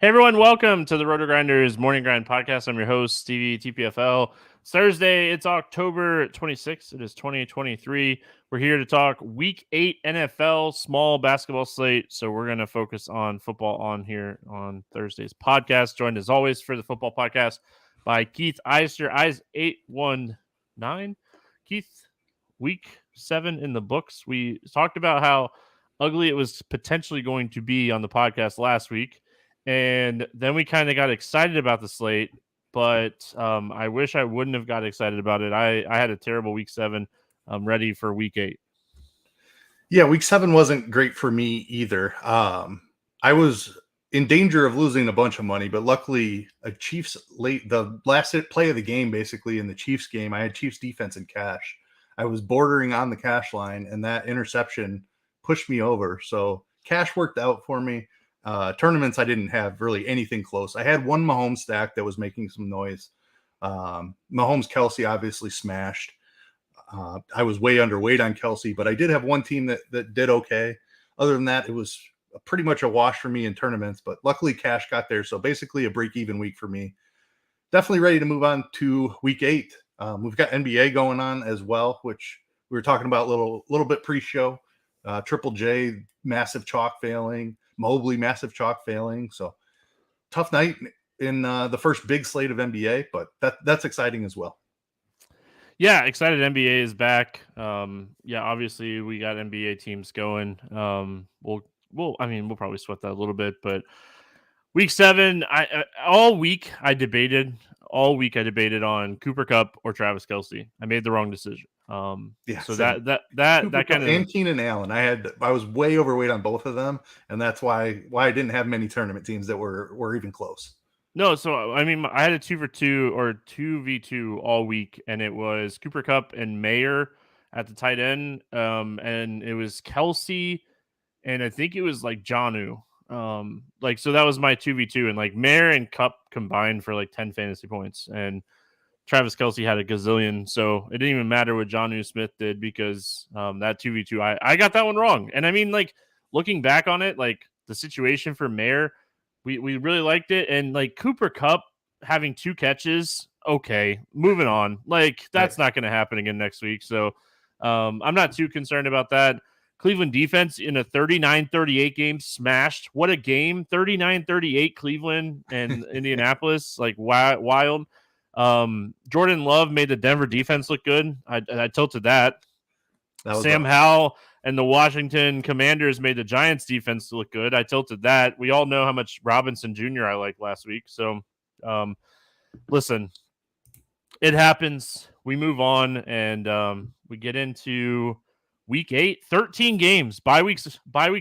Hey everyone, welcome to the RotoGrinders Morning Grind Podcast. I'm your host, Stevietpfl. It's Thursday, it's October 26th. It is 2023. We're here to talk Week 8 NFL small basketball slate. So we're going to focus on football on here on Thursday's podcast. Joined as always for the football podcast by Keith Eys819. Keith, Week 7 in the books. We talked about how ugly it was potentially going to be on the podcast last week. And then we kind of got excited about the slate, but I wish I wouldn't have got excited about it. I had a terrible week 7. I'm ready for week 8. Yeah, week 7 wasn't great for me either. I was in danger of losing a bunch of money, but luckily the last play of the game, basically in the Chiefs game, I had Chiefs defense in cash. I was bordering on the cash line, and that interception pushed me over. So cash worked out for me. Tournaments, I didn't have really anything close. I had one Mahomes stack that was making some noise. Mahomes Kelsey obviously smashed. I was way underweight on Kelsey, but I did have one team that did okay. Other than that, it was pretty much a wash for me in tournaments, but luckily cash got there. So basically a break-even week for me. Definitely ready to move on to week 8. We've got NBA going on as well, which we were talking about a little bit pre-show. Triple J, massive chalk failing. Mobley, massive chalk failing. So tough night in the first big slate of NBA, but that's exciting as well. Yeah, excited NBA is back. Obviously we got NBA teams going. We'll probably sweat that a little bit, but week 7, all week I debated on Cooper Kupp or Travis Kelce. I made the wrong decision. So that kind of, and Keenan Allen. I was way overweight on both of them, and that's why I didn't have many tournament teams that were even close. No, so I had a 2-for-2 or 2v2 all week, and it was Cooper Kupp and Mayer at the tight end, and it was Kelce, and I think it was like Jonnu. So that was my 2v2, and like Mayer and Kupp combined for like 10 fantasy points, and Travis Kelce had a gazillion, so it didn't even matter what Jonnu Smith did because that 2v2, I got that one wrong. And I mean, like, looking back on it, like the situation for Mayer, we really liked it. And like Cooper Kupp having 2 catches, okay, moving on. Like, that's not going to happen again next week. So I'm not too concerned about that. Cleveland defense in a 39-38 game smashed. What a game. 39-38 Cleveland and Indianapolis, like wild. Jordan Love made the Denver defense look good. I tilted that. Sam Howell and the Washington Commanders made the Giants defense look good. I tilted that. We all know how much Robinson Jr. I liked last week. So, listen, it happens. We move on, and we get into week 8, 13 games, bye week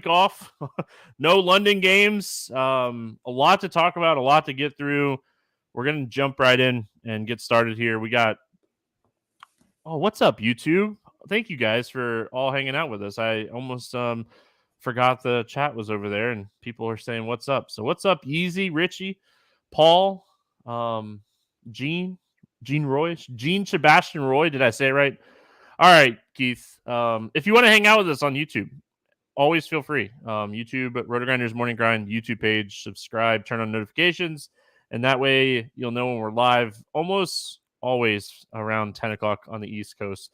off, no London games. A lot to talk about, a lot to get through. We're going to jump right in and get started here. We got, what's up, YouTube? Thank you guys for all hanging out with us. I almost forgot the chat was over there, and people are saying, what's up? So what's up, Yeezy, Richie, Paul, Gene Sebastian Roy. Did I say it right? All right, Keith. If you want to hang out with us on YouTube, always feel free. YouTube at RotoGrinders Morning Grind YouTube page, subscribe, turn on notifications. And that way you'll know when we're live almost always around 10 o'clock on the East Coast.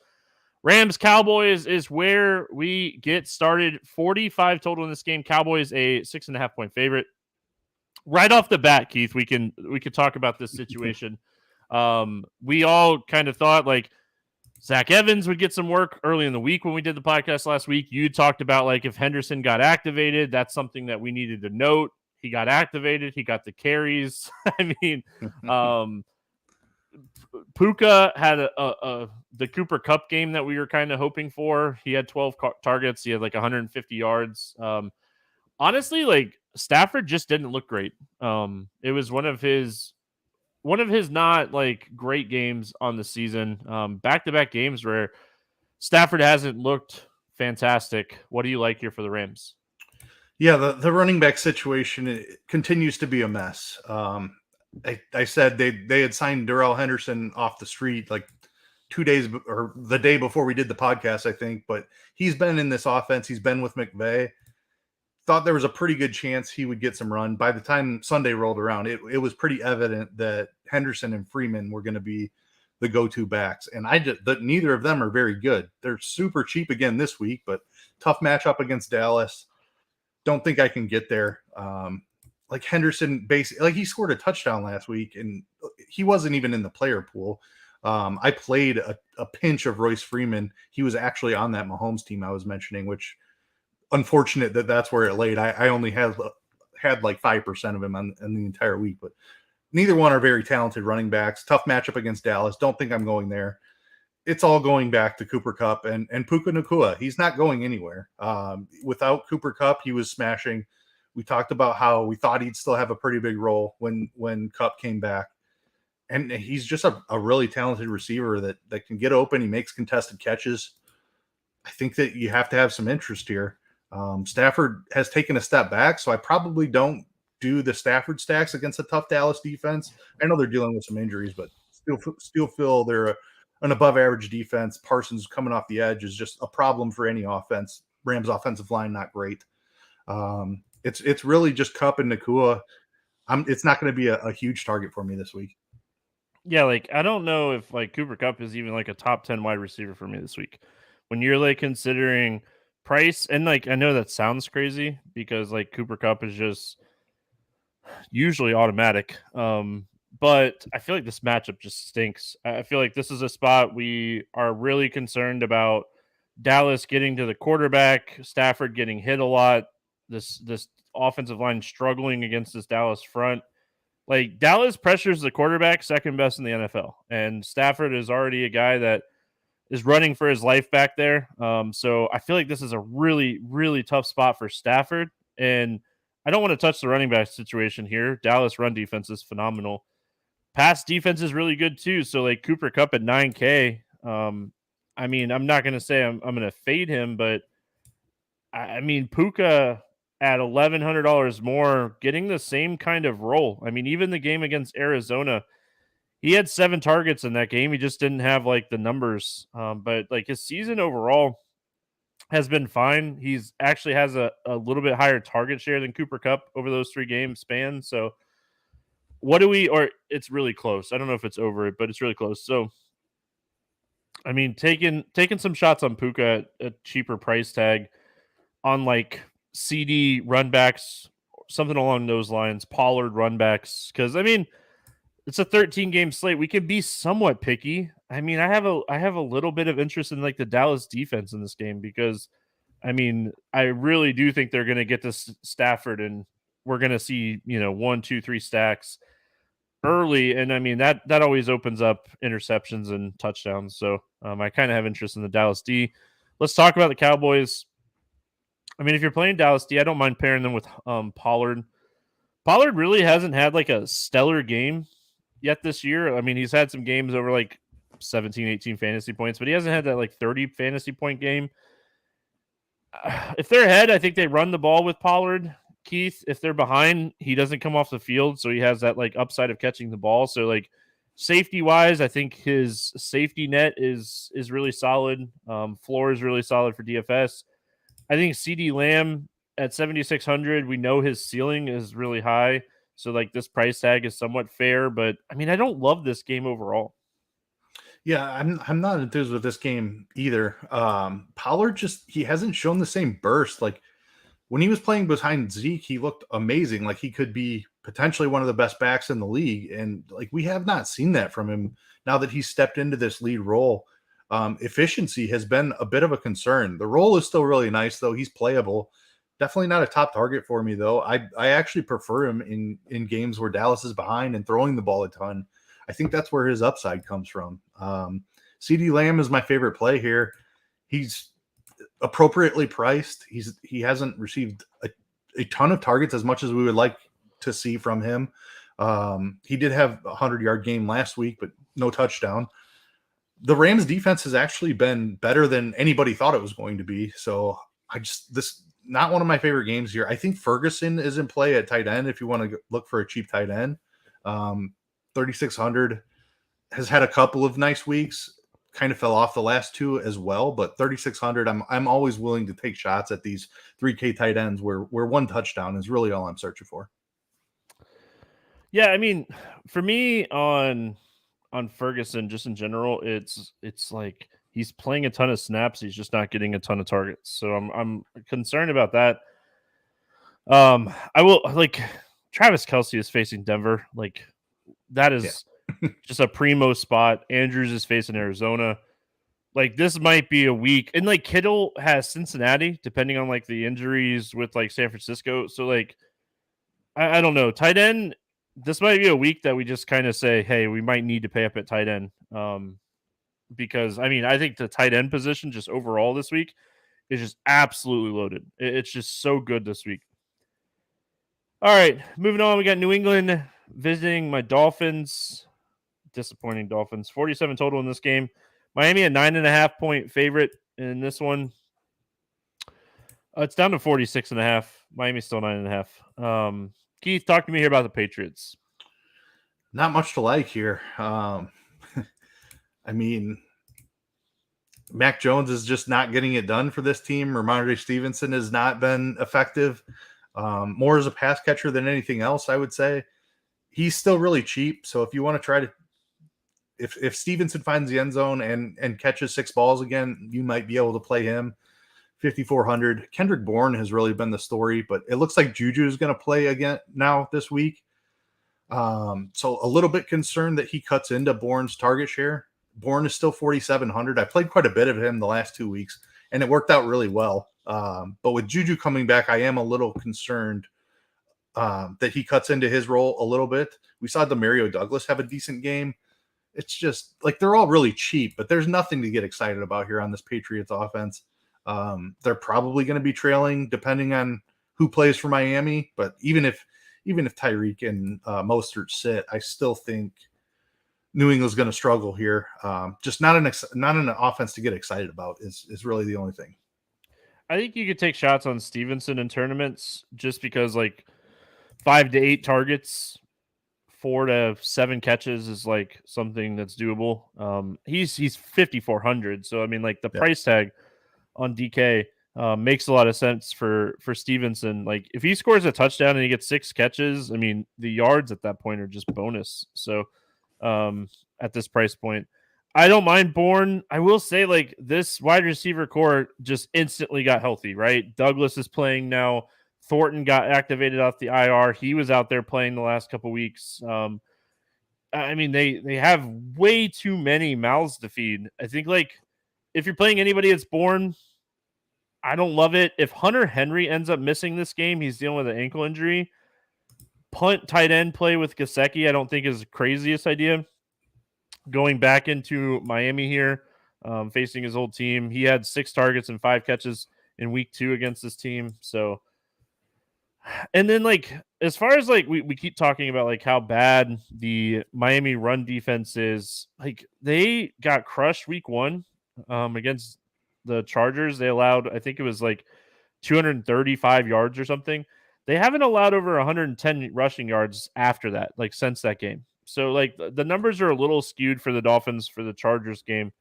Rams Cowboys is where we get started. 45 total in this game. Cowboys a 6.5 point favorite. Right off the bat, Keith, we could talk about this situation. We all kind of thought like Zach Evans would get some work early in the week when we did the podcast last week. You talked about like if Henderson got activated, that's something that we needed to note. He got activated. He got the carries. I mean, Puka had the Cooper Kupp game that we were kind of hoping for. He had 12 targets. He had like 150 yards. Honestly, like Stafford just didn't look great. It was one of his not like great games on the season. Back-to-back games where Stafford hasn't looked fantastic. What do you like here for the Rams? Yeah, the running back situation continues to be a mess. I said they had signed Darrell Henderson off the street like 2 days or the day before we did the podcast, I think. But he's been in this offense. He's been with McVay. thought there was a pretty good chance he would get some run. By the time Sunday rolled around, it was pretty evident that Henderson and Freeman were going to be the go-to backs. And neither of them are very good. They're super cheap again this week, but tough matchup against Dallas. Don't think I can get there. Like Henderson, basically, like he scored a touchdown last week, and he wasn't even in the player pool. I played a pinch of Royce Freeman. He was actually on that Mahomes team I was mentioning, which unfortunate that's where it laid. I only had like 5% of him in the entire week, but neither one are very talented running backs. Tough matchup against Dallas. Don't think I'm going there. It's all going back to Cooper Kupp and Puka Nacua. He's not going anywhere. Without Cooper Kupp, he was smashing. We talked about how we thought he'd still have a pretty big role when Kupp came back. And he's just a really talented receiver that can get open. He makes contested catches. I think that you have to have some interest here. Stafford has taken a step back, so I probably don't do the Stafford stacks against a tough Dallas defense. I know they're dealing with some injuries, but still feel they're an above-average defense. Parsons coming off the edge is just a problem for any offense. Rams' offensive line, not great. It's really just Kupp and Nacua. It's not going to be a huge target for me this week. Yeah, like I don't know if like Cooper Kupp is even like a top 10 wide receiver for me this week. When you're like considering price, and like I know that sounds crazy because like Cooper Kupp is just usually automatic. But I feel like this matchup just stinks. I feel like this is a spot we are really concerned about Dallas getting to the quarterback, Stafford getting hit a lot, this offensive line struggling against this Dallas front. Like Dallas pressures the quarterback second best in the NFL, and Stafford is already a guy that is running for his life back there. So I feel like this is a really, really tough spot for Stafford. And I don't want to touch the running back situation here. Dallas run defense is phenomenal. Pass defense is really good too. So like Cooper Kupp at 9K. I mean, I'm not going to say I'm going to fade him, but I mean, Puka at $1,100 more, getting the same kind of role. I mean, even the game against Arizona, he had 7 targets in that game. He just didn't have like the numbers. But like his season overall has been fine. He's actually has a little bit higher target share than Cooper Kupp over those 3 game span. So or it's really close. I don't know if it's over it, but it's really close. So I mean, taking some shots on Puka at a cheaper price tag on like CD runbacks, something along those lines, Pollard runbacks. Because I mean, it's a 13 game slate. We can be somewhat picky. I mean, I have a little bit of interest in like the Dallas defense in this game because, I mean, I really do think they're going to get to Stafford and we're going to see 1, 2, 3 stacks early. And I mean that always opens up interceptions and touchdowns. So I kind of have interest in the Dallas D. Let's talk about the Cowboys. I mean, if you're playing Dallas D, I don't mind pairing them with Pollard. Pollard really hasn't had like a stellar game yet this year. I mean, he's had some games over like 17, 18 fantasy points, but he hasn't had that like 30 fantasy point game. If they're ahead, I think they run the ball with Pollard, Keith. If they're behind, he doesn't come off the field, so he has that like upside of catching the ball. So like safety wise, I think his safety net is really solid. Floor is really solid for DFS. I think CD Lamb at 7,600, we know his ceiling is really high. So like this price tag is somewhat fair, but I mean, I don't love this game overall. Yeah, I'm not enthused with this game either. Pollard he hasn't shown the same burst. Like when he was playing behind Zeke, he looked amazing. Like he could be potentially one of the best backs in the league. And like we have not seen that from him now that he's stepped into this lead role. Efficiency has been a bit of a concern. The role is still really nice, though. He's playable. Definitely not a top target for me, though. I actually prefer him in games where Dallas is behind and throwing the ball a ton. I think that's where his upside comes from. CD Lamb is my favorite play here. He's appropriately priced. He hasn't received a ton of targets as much as we would like to see from him. He did have a 100-yard game last week, but no touchdown. The Rams defense has actually been better than anybody thought it was going to be. So this not one of my favorite games here. I think Ferguson is in play at tight end if you want to look for a cheap tight end. 3,600 has had a couple of nice weeks. kind of fell off the last two as well, but 3,600, I'm always willing to take shots at these 3K tight ends where one touchdown is really all I'm searching for. Yeah, I mean, for me on Ferguson, just in general, it's like he's playing a ton of snaps. He's just not getting a ton of targets. So I'm concerned about that. I will like Travis Kelce is facing Denver. Like that is just a primo spot. Andrews is facing Arizona. Like this might be a week, and like Kittle has Cincinnati, depending on like the injuries with like San Francisco. So like I don't know, tight end. This might be a week that we just kind of say, hey, we might need to pay up at tight end. Because I mean, I think the tight end position just overall this week is just absolutely loaded. It's just so good this week. All right, moving on. We got New England visiting my Dolphins. Disappointing Dolphins. 47 total in this game. Miami a 9.5-point favorite in this one. It's down to 46.5. Miami's still 9.5. Keith, talk to me here about the Patriots. Not much to like here. I mean, Mac Jones is just not getting it done for this team. Ramondre Stevenson has not been effective. More as a pass catcher than anything else, I would say. He's still really cheap. So if you want to try to, if Stevenson finds the end zone and catches 6 balls again, you might be able to play him. 5,400. Kendrick Bourne has really been the story, but it looks like Juju is going to play again now this week. So a little bit concerned that he cuts into Bourne's target share. Bourne is still 4,700. I played quite a bit of him the last 2 weeks, and it worked out really well. But with Juju coming back, I am a little concerned that he cuts into his role a little bit. We saw Demario Douglas have a decent game. It's just like they're all really cheap, but there's nothing to get excited about here on this Patriots offense. They're probably going to be trailing depending on who plays for Miami. But even if Tyreek and Mostert sit, I still think New England's going to struggle here. Just not an offense to get excited about is really the only thing. I think you could take shots on Stevenson in tournaments just because like 5 to 8 targets, 4 to 7 catches is like something that's doable. He's 5,400. So I mean, like the price tag on DK makes a lot of sense for Stevenson. Like if he scores a touchdown and he gets 6 catches, I mean the yards at that point are just bonus. So at this price point, I don't mind Bourne. I will say like this wide receiver core just instantly got healthy, right? Douglas is playing now. Thornton got activated off the IR. He was out there playing the last couple weeks. I mean, they have way too many mouths to feed. I think like if you're playing anybody that's Bourne, I don't love it. If Hunter Henry ends up missing this game, he's dealing with an ankle injury. Punt tight end play with Gesicki, I don't think is the craziest idea. Going back into Miami here, facing his old team. He had 6 targets and 5 catches in week 2 against this team. So, and then like, as far as like, we keep talking about like how bad the Miami run defense is, like they got crushed week 1 against the Chargers. They allowed, I think it was like 235 yards or something. They haven't allowed over 110 rushing yards after that, like since that game. So like the numbers are a little skewed for the Dolphins for the Chargers game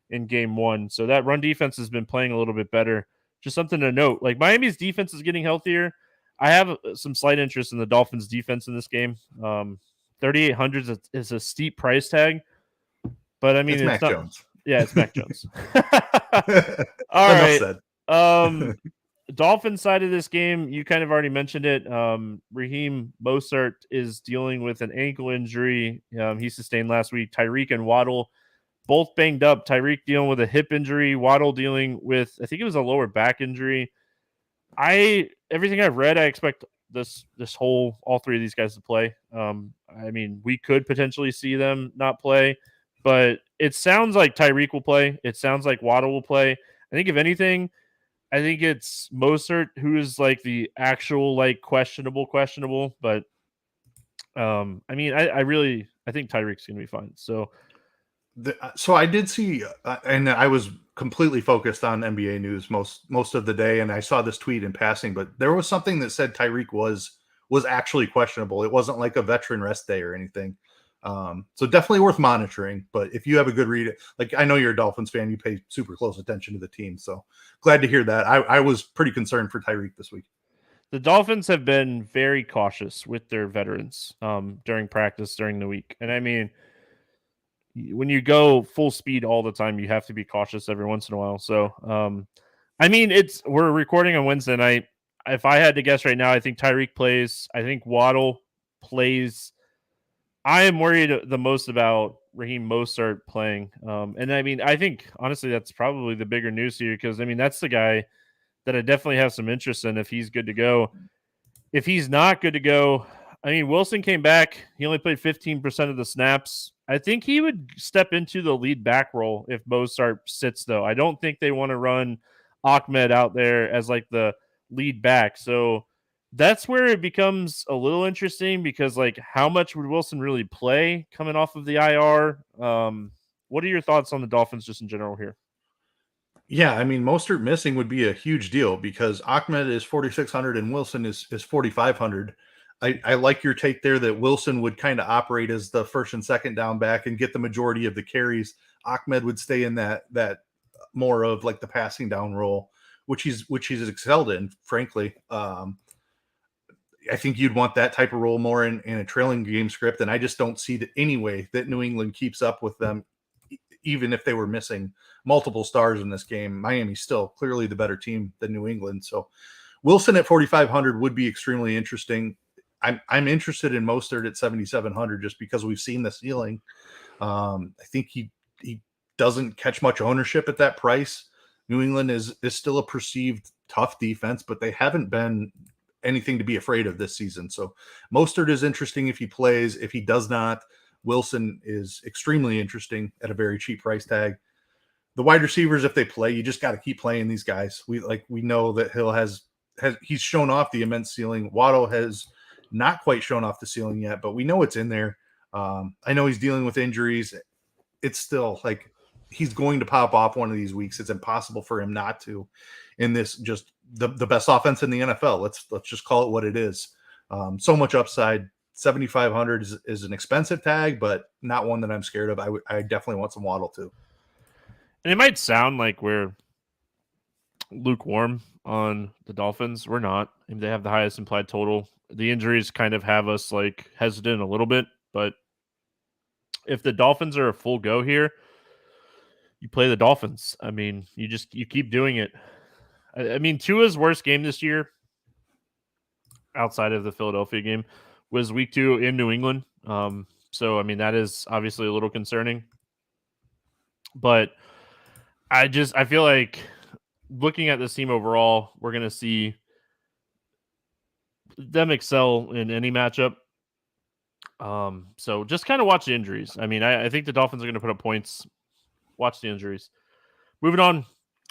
in game 1. So that run defense has been playing a little bit better. Just something to note. Like Miami's defense is getting healthier. I have some slight interest in the Dolphins defense in this game. 3,800 is a steep price tag, but I mean, it's Mac not, Jones. Yeah, it's Mac Jones. All right. Dolphins side of this game, you kind of already mentioned it. Raheem Mostert is dealing with an ankle injury he sustained last week. Tyreek and Waddle both banged up. Tyreek dealing with a hip injury. Waddle dealing with, I think it was a lower back injury. Everything I've read, I expect all 3 of these guys to play. I mean, we could potentially see them not play, but it sounds like Tyreek will play. It sounds like Waddle will play. I think if anything, I think it's Mostert who is like the actual like questionable, but I mean, I think Tyreek's gonna be fine. So I did see, and I was completely focused on NBA news most of the day, and I saw this tweet in passing, but there was something that said Tyreek was actually questionable. It wasn't like a veteran rest day or anything. So definitely worth monitoring. But if you have a good read, like I know you're a Dolphins fan, you pay super close attention to the team. So glad to hear that. I was pretty concerned for Tyreek this week. The Dolphins have been very cautious with their veterans during practice during the week. And I mean, when you go full speed all the time, you have to be cautious every once in a while. So, I mean, we're recording on Wednesday night. If I had to guess right now, I think Tyreek plays. I think Waddle plays. I am worried the most about Raheem Mostert playing. And I mean, I think honestly that's probably the bigger news here because I mean that's the guy that I definitely have some interest in if he's good to go. If he's not good to go, I mean, Wilson came back. He only played 15% of the snaps. I think he would step into the lead back role if Mostert sits, though. I don't think they want to run Ahmed out there as like the lead back. So that's where it becomes a little interesting because, like, how much would Wilson really play coming off of the IR? What are your thoughts on the Dolphins just in general here? Yeah, I mean, Mostert missing would be a huge deal because Ahmed is 4,600 and Wilson is 4,500. I like your take there that Wilson would kind of operate as the first and second down back and get the majority of the carries. Ahmed would stay in that more of like the passing down role, which he's excelled in, frankly. I think you'd want that type of role more in a trailing game script, and I just don't see any way that New England keeps up with them, even if they were missing multiple stars in this game. Miami's still clearly the better team than New England. So Wilson at 4,500 would be extremely interesting. I'm interested in Mostert at 7,700 just because we've seen the ceiling. I think he doesn't catch much ownership at that price. New England is still a perceived tough defense, but they haven't been anything to be afraid of this season. So Mostert is interesting if he plays. If he does not, Wilson is extremely interesting at a very cheap price tag. The wide receivers, if they play, you just got to keep playing these guys. We know that Hill he's shown off the immense ceiling. Waddle has not quite shown off the ceiling yet, but we know it's in there. I know he's dealing with injuries. It's still like he's going to pop off one of these weeks. It's impossible for him not to in this just the best offense in the NFL. Let's just call it what it is. So much upside. 7,500 is an expensive tag, but not one that I'm scared of. I definitely want some Waddle too. And it might sound like we're lukewarm on the Dolphins. We're not. I mean, they have the highest implied total. The injuries kind of have us like hesitant a little bit, but if the Dolphins are a full go here, you play the Dolphins. I mean, you keep doing it. I mean, Tua's worst game this year, outside of the Philadelphia game, was week 2 in New England. So, I mean, that is obviously a little concerning. But I feel like looking at this team overall, we're going to see them excel in any matchup. So just kind of watch the injuries. I mean, I think the Dolphins are going to put up points. Watch the injuries. Moving on,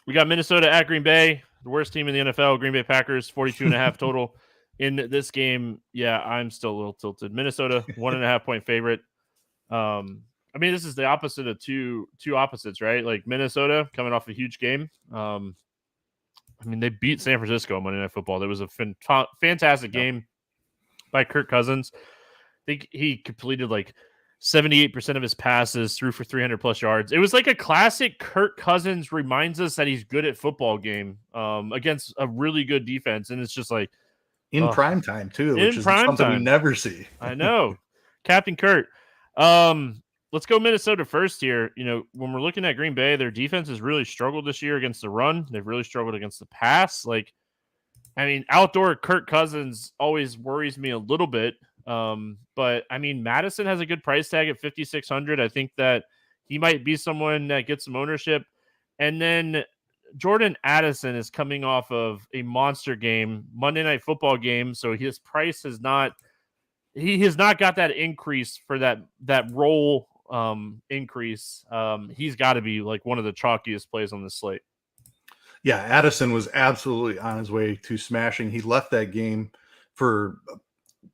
we got Minnesota at Green Bay, the worst team in the NFL. Green Bay Packers, 42.5 total in this game. Yeah, I'm still a little tilted. Minnesota, 1.5 point favorite. I mean, this is the opposite of two opposites, right? Like Minnesota coming off a huge game. I mean, they beat San Francisco on Monday Night Football. That was a fantastic game by Kirk Cousins. I think he completed like 78% of his passes, threw for 300 plus yards. It was like a classic Kirk Cousins reminds us that he's good at football game against a really good defense. And it's just like in prime time too, which is something we never see. I know. Captain Kurt. Let's go Minnesota first here. You know, when we're looking at Green Bay, their defense has really struggled this year against the run. They've really struggled against the pass. Like, I mean, outdoor Kirk Cousins always worries me a little bit. But I mean, Madison has a good price tag at 5,600. I think that he might be someone that gets some ownership. And then Jordan Addison is coming off of a monster game, Monday Night Football game. So his price has not got that increase for that role increase. He's got to be like one of the chalkiest plays on the slate. Yeah, Addison was absolutely on his way to smashing. He left that game for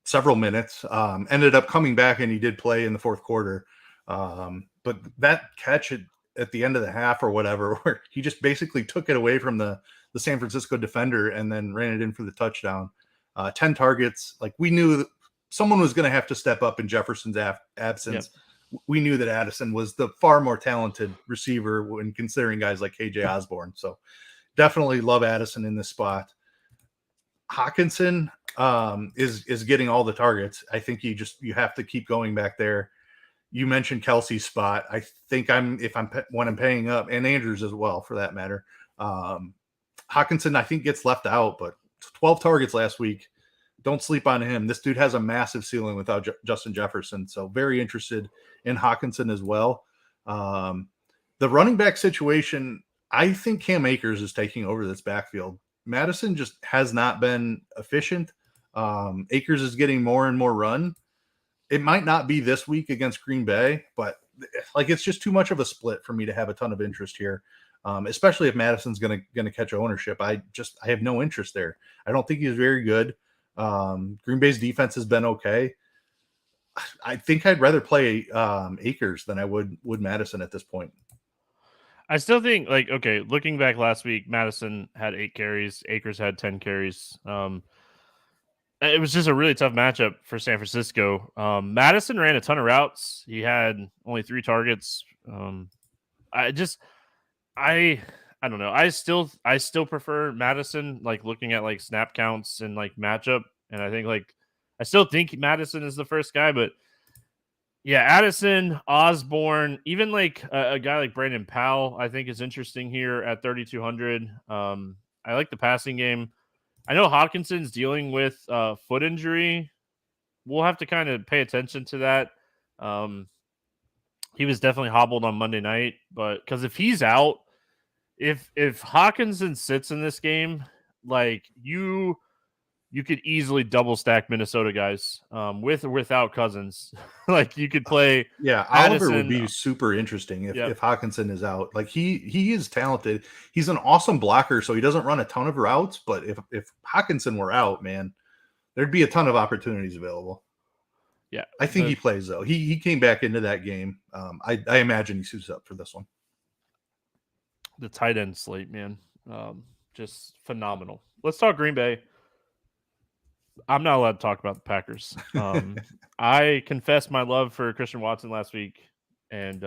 several minutes, ended up coming back, and he did play in the fourth quarter. But that catch at the end of the half or whatever, where he just basically took it away from the San Francisco defender and then ran it in for the touchdown. 10 targets. Like we knew someone was going to have to step up in Jefferson's absence. Yep. We knew that Addison was the far more talented receiver when considering guys like KJ Osborne. So definitely love Addison in this spot. Hawkinson is getting all the targets. I think you have to keep going back there. You mentioned Kelsey's spot. I think when I'm paying up, and Andrews as well for that matter. Hawkinson, I think, gets left out, but 12 targets last week. Don't sleep on him. This dude has a massive ceiling without Justin Jefferson. So very interested in Hawkinson as well. The running back situation, I think Cam Akers is taking over this backfield. Madison just has not been efficient. Akers is getting more and more run. It might not be this week against Green Bay, but it's just too much of a split for me to have a ton of interest here. Especially if Madison's gonna catch ownership. I have no interest there. I don't think he's very good. Green Bay's defense has been okay. I think I'd rather play Akers than I would Madison at this point. I still think, looking back last week, Madison had 8 carries. Akers had 10 carries. It was just a really tough matchup for San Francisco. Madison ran a ton of routes. He had only 3 targets. I don't know. I still prefer Madison, looking at snap counts and matchup. And I think I still think Madison is the first guy, but yeah, Addison, Osborne, even a guy like Brandon Powell, I think is interesting here at 3,200. I like the passing game. I know Hawkinson's dealing with foot injury. We'll have to kind of pay attention to that. He was definitely hobbled on Monday night, but because if he's out, if Hawkinson sits in this game, you could easily double stack Minnesota guys with or without Cousins. You could play. Yeah, Oliver would be super interesting if Hawkinson is out. He is talented. He's an awesome blocker, so he doesn't run a ton of routes. But if Hawkinson were out, man, there'd be a ton of opportunities available. Yeah, I think he plays though. He came back into that game. I imagine he suits up for this one. The tight end slate, man, just phenomenal. Let's talk Green Bay. I'm not allowed to talk about the Packers. I confessed my love for Christian Watson last week, and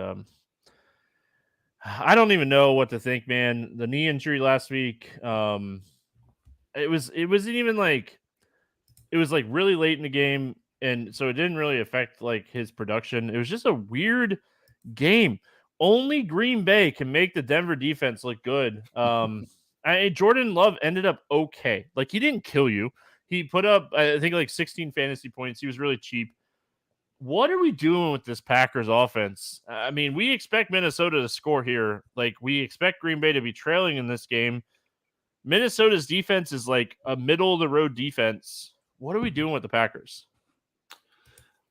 I don't even know what to think, man. The knee injury last week, it wasn't even it was really late in the game, and so it didn't really affect his production. It was just a weird game. Only Green Bay can make the Denver defense look good. Jordan Love ended up okay. He didn't kill you. He put up, I think, 16 fantasy points. He was really cheap. What are we doing with this Packers offense? I mean, we expect Minnesota to score here. We expect Green Bay to be trailing in this game. Minnesota's defense is a middle-of-the-road defense. What are we doing with the Packers?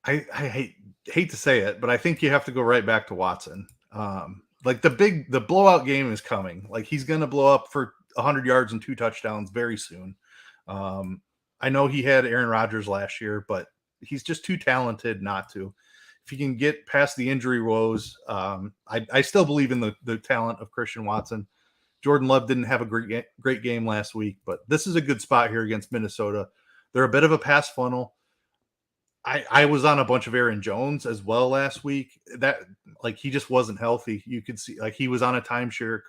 I hate to say it, but I think you have to go right back to Watson. The blowout game is coming. He's going to blow up for 100 yards and 2 touchdowns very soon. I know he had Aaron Rodgers last year, but he's just too talented not to. If he can get past the injury woes, I still believe in the talent of Christian Watson. Jordan Love didn't have a great game last week, but this is a good spot here against Minnesota. They're a bit of a pass funnel. I was on a bunch of Aaron Jones as well last week. That he just wasn't healthy. You could see he was on a timeshare,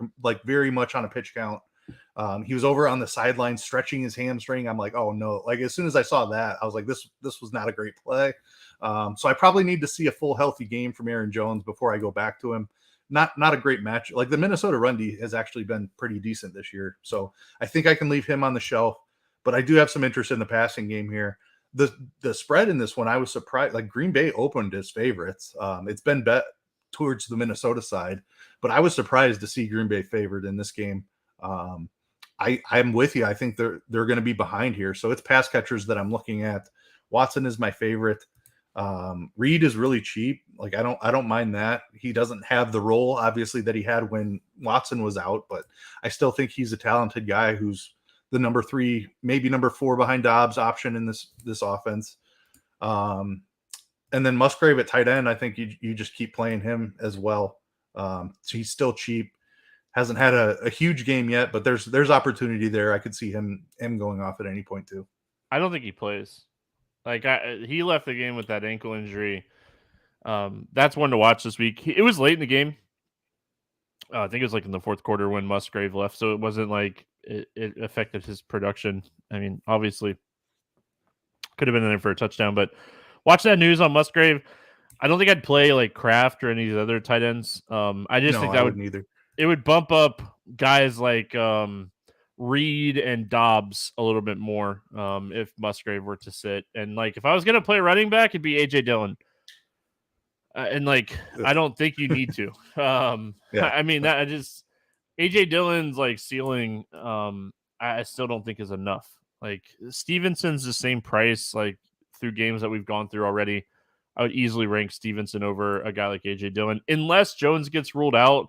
very much on a pitch count. He was over on the sideline stretching his hamstring. I'm like, oh no. As soon as I saw that, I was like, this was not a great play. So I probably need to see a full healthy game from Aaron Jones before I go back to him. Not a great match. The Minnesota run D has actually been pretty decent this year. So I think I can leave him on the shelf, but I do have some interest in the passing game here. The spread in this one, I was surprised. Green Bay opened as favorites. It's been bet towards the Minnesota side, but I was surprised to see Green Bay favored in this game. I'm with you. I think they're going to be behind here. So it's pass catchers that I'm looking at. Watson is my favorite. Reed is really cheap. I don't mind that. He doesn't have the role obviously that he had when Watson was out, but I still think he's a talented guy who's the number 3, maybe number 4 behind Dobbs option in this offense. And then Musgrave at tight end, I think you just keep playing him as well. So he's still cheap. Hasn't had a huge game yet, but there's opportunity there. I could see him going off at any point too. I don't think he plays. Like he left the game with that ankle injury. That's one to watch this week. It was late in the game. I think it was like in the fourth quarter when Musgrave left, so it wasn't like it affected his production. I mean, obviously, could have been in there for a touchdown, but watch that news on Musgrave. I don't think I'd play like Kraft or any of the other tight ends. I just think that wouldn't either. It would bump up guys like Reed and Dobbs a little bit more if Musgrave were to sit. And like if I was gonna play running back, it'd be AJ Dillon. And like I don't think you need to. I mean that AJ Dillon's like ceiling. I still don't think is enough. Like Stevenson's the same price. Like through games that we've gone through already, I would easily rank Stevenson over a guy like AJ Dillon, unless Jones gets ruled out.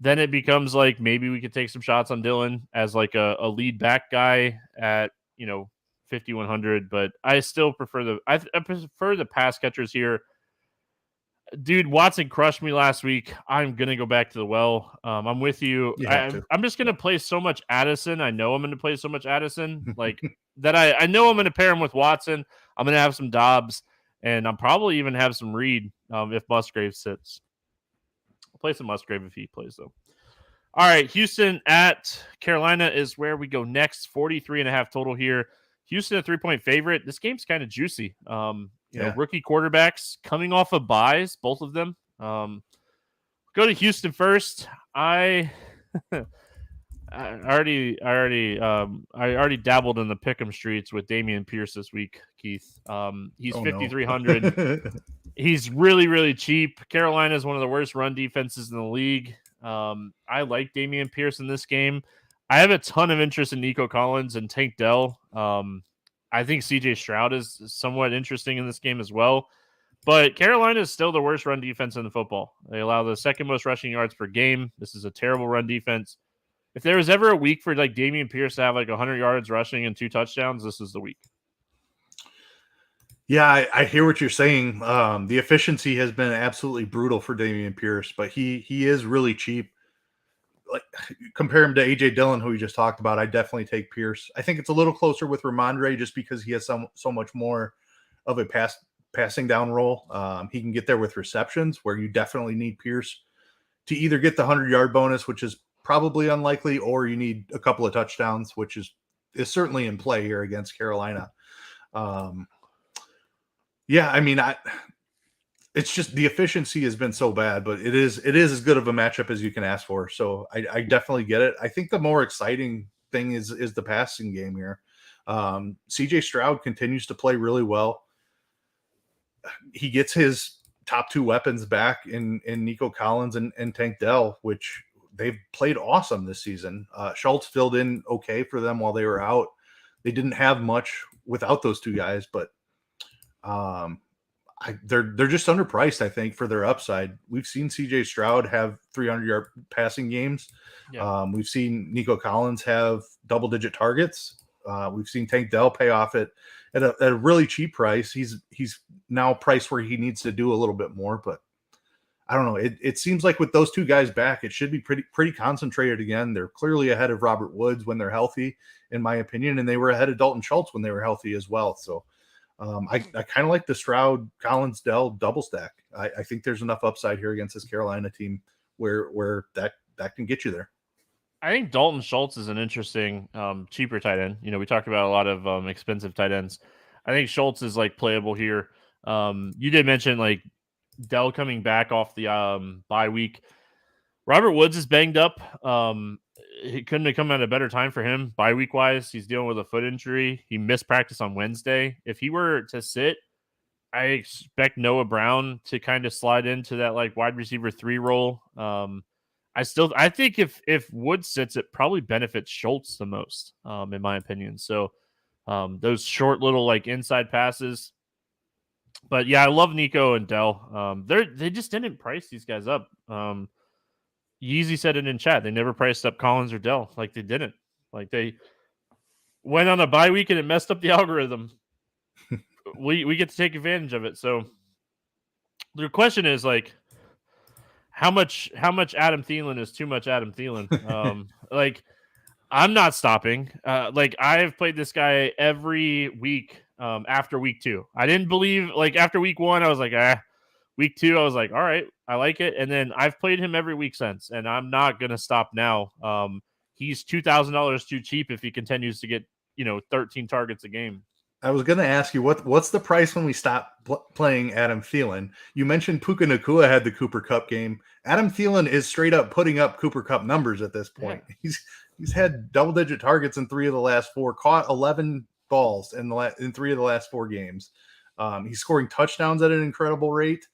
Then it becomes like maybe we could take some shots on Dillon as like a lead back guy at 5,100. But I still prefer I prefer the pass catchers here. Dude, Watson crushed me last week. I'm gonna go back to the well. I'm with you. I'm just gonna play so much Addison. I know I'm gonna play so much Addison, like that. I know I'm gonna pair him with Watson. I'm gonna have some Dobbs, and I'm probably even have some Reed if Musgrave sits. I'll play some Musgrave if he plays though. All right, Houston at Carolina is where we go next. 43.5 total here. Houston a 3-point favorite. This game's kind of juicy. You know, rookie quarterbacks coming off of buys, both of them. Go to Houston first. I already dabbled in the pick'em streets with Dameon Pierce this week, Keith. He's 5,300. He's really, really cheap. Carolina is one of the worst run defenses in the league. I like Dameon Pierce in this game. I have a ton of interest in Nico Collins and Tank Dell. I think CJ Stroud is somewhat interesting in this game as well. But Carolina is still the worst run defense in the football. They allow the second most rushing yards per game. This is a terrible run defense. If there was ever a week for like Dameon Pierce to have like 100 yards rushing and 2 touchdowns, this is the week. Yeah, I hear what you're saying. The efficiency has been absolutely brutal for Dameon Pierce, but he is really cheap. Like compare him to AJ Dillon, who we just talked about. I definitely take Pierce. I think it's a little closer with Ramondre just because he has so much more of a passing down role. He can get there with receptions, where you definitely need Pierce to either get the 100-yard bonus, which is probably unlikely, or you need a couple of touchdowns, which is certainly in play here against Carolina. Yeah, I mean, it's just the efficiency has been so bad, but it is as good of a matchup as you can ask for. So I definitely get it. I think the more exciting thing is the passing game here. CJ Stroud continues to play really well. He gets his top 2 weapons back in Nico Collins and Tank Dell, which they've played awesome this season. Schultz filled in okay for them while they were out. They didn't have much without those 2 guys, but they're just underpriced, I think, for their upside. We've seen CJ Stroud have 300-yard passing games. Yeah. We've seen Nico Collins have double-digit targets. We've seen Tank Dell pay off at a really cheap price. He's now priced where he needs to do a little bit more, but I don't know. It seems like with those 2 guys back, it should be pretty concentrated again. They're clearly ahead of Robert Woods when they're healthy, in my opinion, and they were ahead of Dalton Schultz when they were healthy as well. So I kind of like the Stroud Collins Dell double stack. I think there's enough upside here against this Carolina team where that can get you there. I think Dalton Schultz is an interesting cheaper tight end. You know, we talked about a lot of expensive tight ends. I think Schultz is like playable here. You did mention like Dell coming back off the bye week. Robert Woods is banged up. It couldn't have come at a better time for him bye week wise. He's dealing with a foot injury. He missed practice on Wednesday. If he were to sit, I expect Noah Brown to kind of slide into that like wide receiver 3 role. I think if Woods sits, it probably benefits Schultz the most, in my opinion. So those short little like inside passes. But yeah, I love Nico and Dell. They just didn't price these guys up. Yeezy said it in chat. They never priced up Collins or Dell. Like they didn't. Like they went on a bye week and it messed up the algorithm. we get to take advantage of it. So the question is like, how much Adam Thielen is too much Adam Thielen? Like I'm not stopping. Like I have played this guy every week after week 2. I didn't believe, like, after week 1, I was like, Week 2, I was like, all right, I like it. And then I've played him every week since, and I'm not going to stop now. He's $2,000 too cheap if he continues to get, 13 targets a game. I was going to ask you, what's the price when we stop playing Adam Thielen? You mentioned Puka Nacua had the Cooper Kupp game. Adam Thielen is straight up putting up Cooper Kupp numbers at this point. Yeah. He's had double-digit targets in 3 of the last 4, caught 11 balls in 3 of the last 4 games. He's scoring touchdowns at an incredible rate.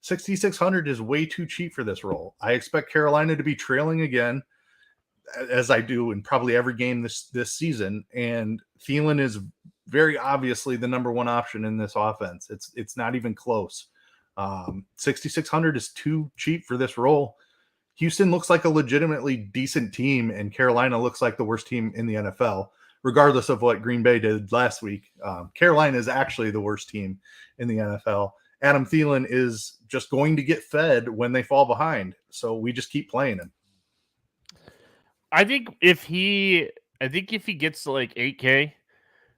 6,600 is way too cheap for this role. I expect Carolina to be trailing again, as I do in probably every game this season. And Thielen is very obviously the number 1 option in this offense. It's not even close. 6,600 is too cheap for this role. Houston looks like a legitimately decent team, and Carolina looks like the worst team in the NFL, regardless of what Green Bay did last week. Carolina is actually the worst team in the NFL. Adam Thielen is just going to get fed when they fall behind. So we just keep playing him. I think if he gets to like 8K,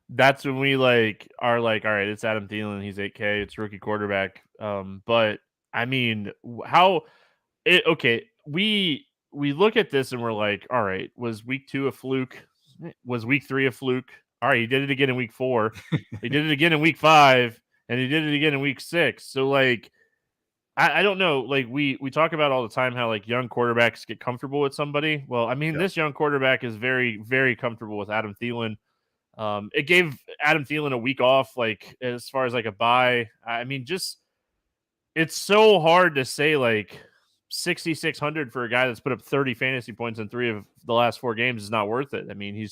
that's when we are like, all right, it's Adam Thielen. He's 8K. It's rookie quarterback. But I mean, we look at this and we're like, all right, was week 2 a fluke? Was week 3 a fluke? All right, he did it again in week 4. He did it again in week 5. And he did it again in week 6. So, I don't know. We talk about all the time how, young quarterbacks get comfortable with somebody. Well, I mean, This young quarterback is very, very comfortable with Adam Thielen. It gave Adam Thielen a week off, as far as, a bye. I mean, it's so hard to say, 6,600 for a guy that's put up 30 fantasy points in 3 of the last 4 games is not worth it. I mean,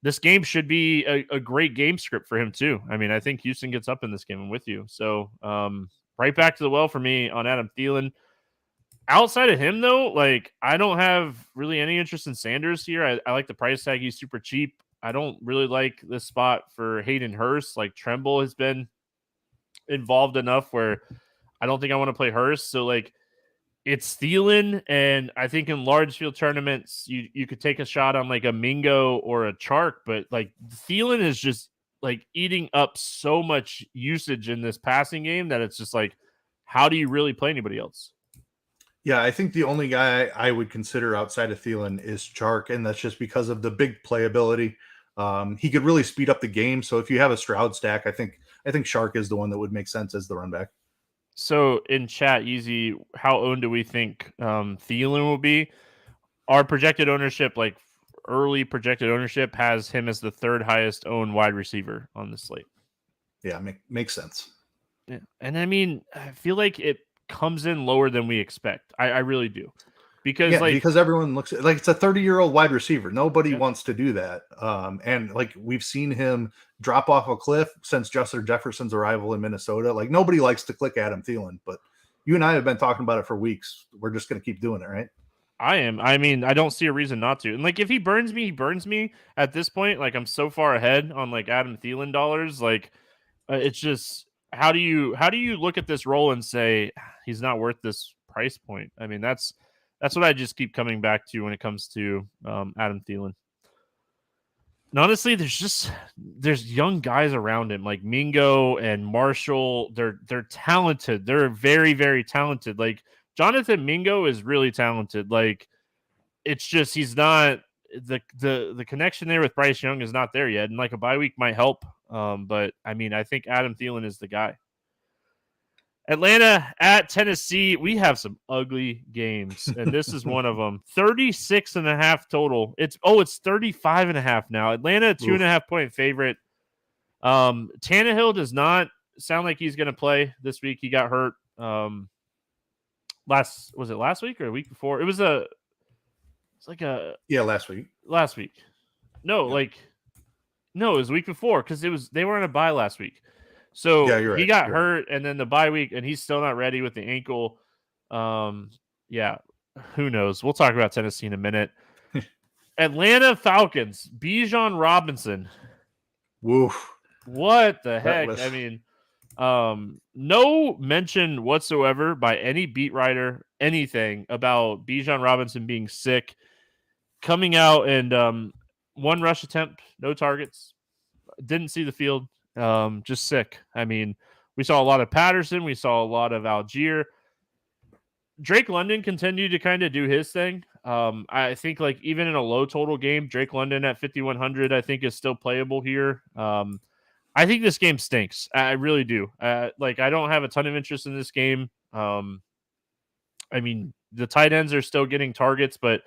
this game should be a great game script for him too. I mean, I think Houston gets up in this game. I'm with you. So right back to the well for me on Adam Thielen. Outside of him, though, I don't have really any interest in Sanders here. I like the price tag. He's super cheap. I don't really like this spot for Hayden Hurst. Tremble has been involved enough where I don't think I want to play Hurst. So it's Thielen, and I think in large field tournaments, you could take a shot on a Mingo or a Chark, but Thielen is just eating up so much usage in this passing game that it's just how do you really play anybody else? Yeah, I think the only guy I would consider outside of Thielen is Chark, and that's just because of the big playability. He could really speed up the game. So if you have a Stroud stack, I think Chark is the one that would make sense as the run back. So in chat, Easy, how owned do we think Thielen will be? Our projected ownership, early projected ownership, has him as the 3rd highest owned wide receiver on the slate. Yeah, makes sense. Yeah, and I mean, I feel like it comes in lower than we expect. I really do. Because everyone looks at it's a 30-year-old wide receiver. Nobody wants to do that. And we've seen him drop off a cliff since Justin Jefferson's arrival in Minnesota. Nobody likes to click Adam Thielen, but you and I have been talking about it for weeks. We're just going to keep doing it, right? I am. I mean, I don't see a reason not to. And if he burns me, he burns me at this point. I'm so far ahead on Adam Thielen dollars. It's just how do you look at this role and say he's not worth this price point? I mean, that's what I just keep coming back to when it comes to Adam Thielen. And honestly, there's young guys around him like Mingo and Marshall. They're talented. They're very, very talented. Jonathan Mingo is really talented. It's just he's not the connection there with Bryce Young is not there yet. And a bye week might help. But I mean, I think Adam Thielen is the guy. Atlanta at Tennessee. We have some ugly games, and this is one of them. 36.5 total. It's 35.5 now. Atlanta, 2.5 point favorite. Tannehill does not sound like he's going to play this week. He got hurt. Was it last week or a week before? Last week. Last week. No, it was a week before because they were on a bye last week. So you're right. He got hurt, and then the bye week, and he's still not ready with the ankle. Who knows? We'll talk about Tennessee in a minute. Atlanta Falcons, Bijan Robinson. Woof. What the heck? I mean, no mention whatsoever by any beat writer, anything about Bijan Robinson being sick, coming out and 1 rush attempt, no targets, didn't see the field. Just sick. I mean, we saw a lot of Patterson. We saw a lot of Algier. Drake London continued to kind of do his thing. I think like even in a low total game, Drake London at 5,100, I think is still playable here. I think this game stinks. I really do. Like I don't have a ton of interest in this game. I mean, the tight ends are still getting targets, but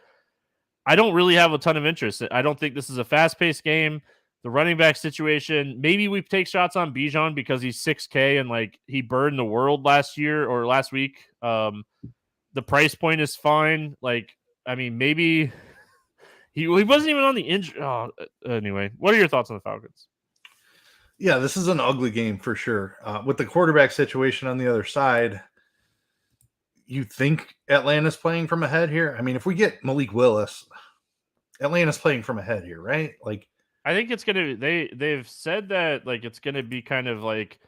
I don't really have a ton of interest. I don't think this is a fast-paced game. The running back situation, maybe we take shots on Bijan because he's 6K and like he burned the world last week. The price point is fine. Like, I mean, maybe he wasn't even on the injury. Anyway, what are your thoughts on the Falcons? Yeah, this is an ugly game for sure. With the quarterback situation on the other side, you think Atlanta's playing from ahead here? I mean, if we get Malik Willis, Atlanta's playing from ahead here, right? Like, I think it's gonna. They've said that like it's gonna be kind of like.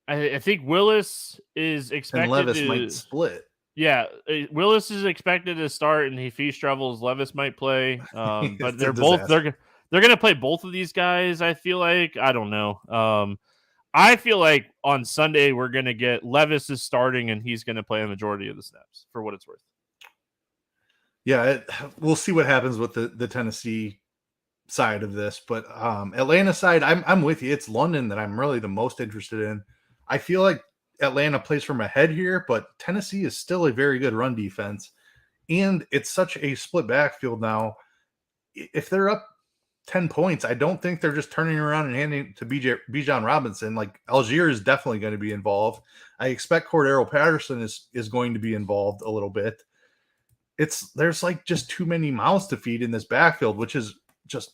I think Willis is expected and Levis to might split. Yeah, Willis is expected to start, and if he struggles, Levis might play. But they're both they're going to play both of these guys. I feel like I don't know. I feel like on Sunday we're going to get Levis is starting, and he's going to play a majority of the snaps for what it's worth. Yeah, we'll see what happens with the Tennessee side of this, but Atlanta side, I'm with you. It's London that I'm really the most interested in. I feel like Atlanta plays from ahead here, but Tennessee is still a very good run defense, and it's such a split backfield now. If they're up 10 points, I don't think they're just turning around and handing it to Bijan Robinson. Like Algier is definitely going to be involved. I expect Cordero Patterson is going to be involved a little bit. There's like just too many mouths to feed in this backfield, which is just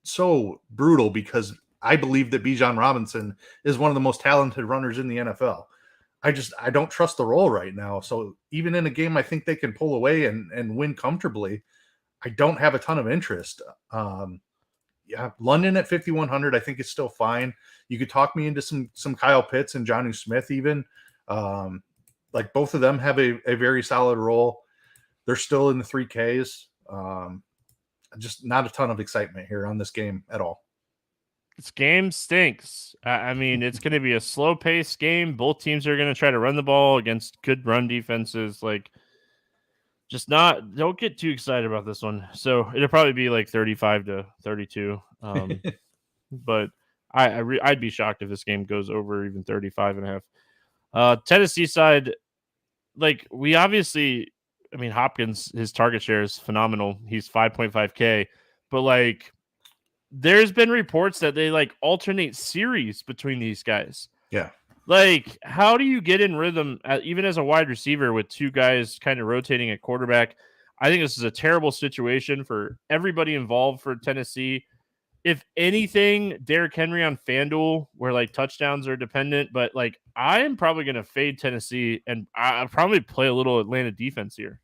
so brutal because I believe that Bijan Robinson is one of the most talented runners in the NFL. I don't trust the role right now. So even in a game I think they can pull away and win comfortably, I don't have a ton of interest. London at 5,100 I think is still fine. You could talk me into some Kyle Pitts and Jonnu Smith even. Like both of them have a very solid role. They're still in the 3Ks. Just not a ton of excitement here on this game at all. This game stinks. I mean, it's going to be a slow-paced game. Both teams are going to try to run the ball against good run defenses. Like, don't get too excited about this one. So it'll probably be like 35-32. But I'd be shocked if this game goes over even 35.5. Tennessee side, like we obviously, I mean, Hopkins, his target share is phenomenal. He's 5.5K, but like, there's been reports that they like alternate series between these guys. Yeah. Like, how do you get in rhythm even as a wide receiver with two guys kind of rotating at quarterback? I think this is a terrible situation for everybody involved for Tennessee. If anything, Derrick Henry on FanDuel where like touchdowns are dependent, but like I am probably going to fade Tennessee and I'll probably play a little Atlanta defense here.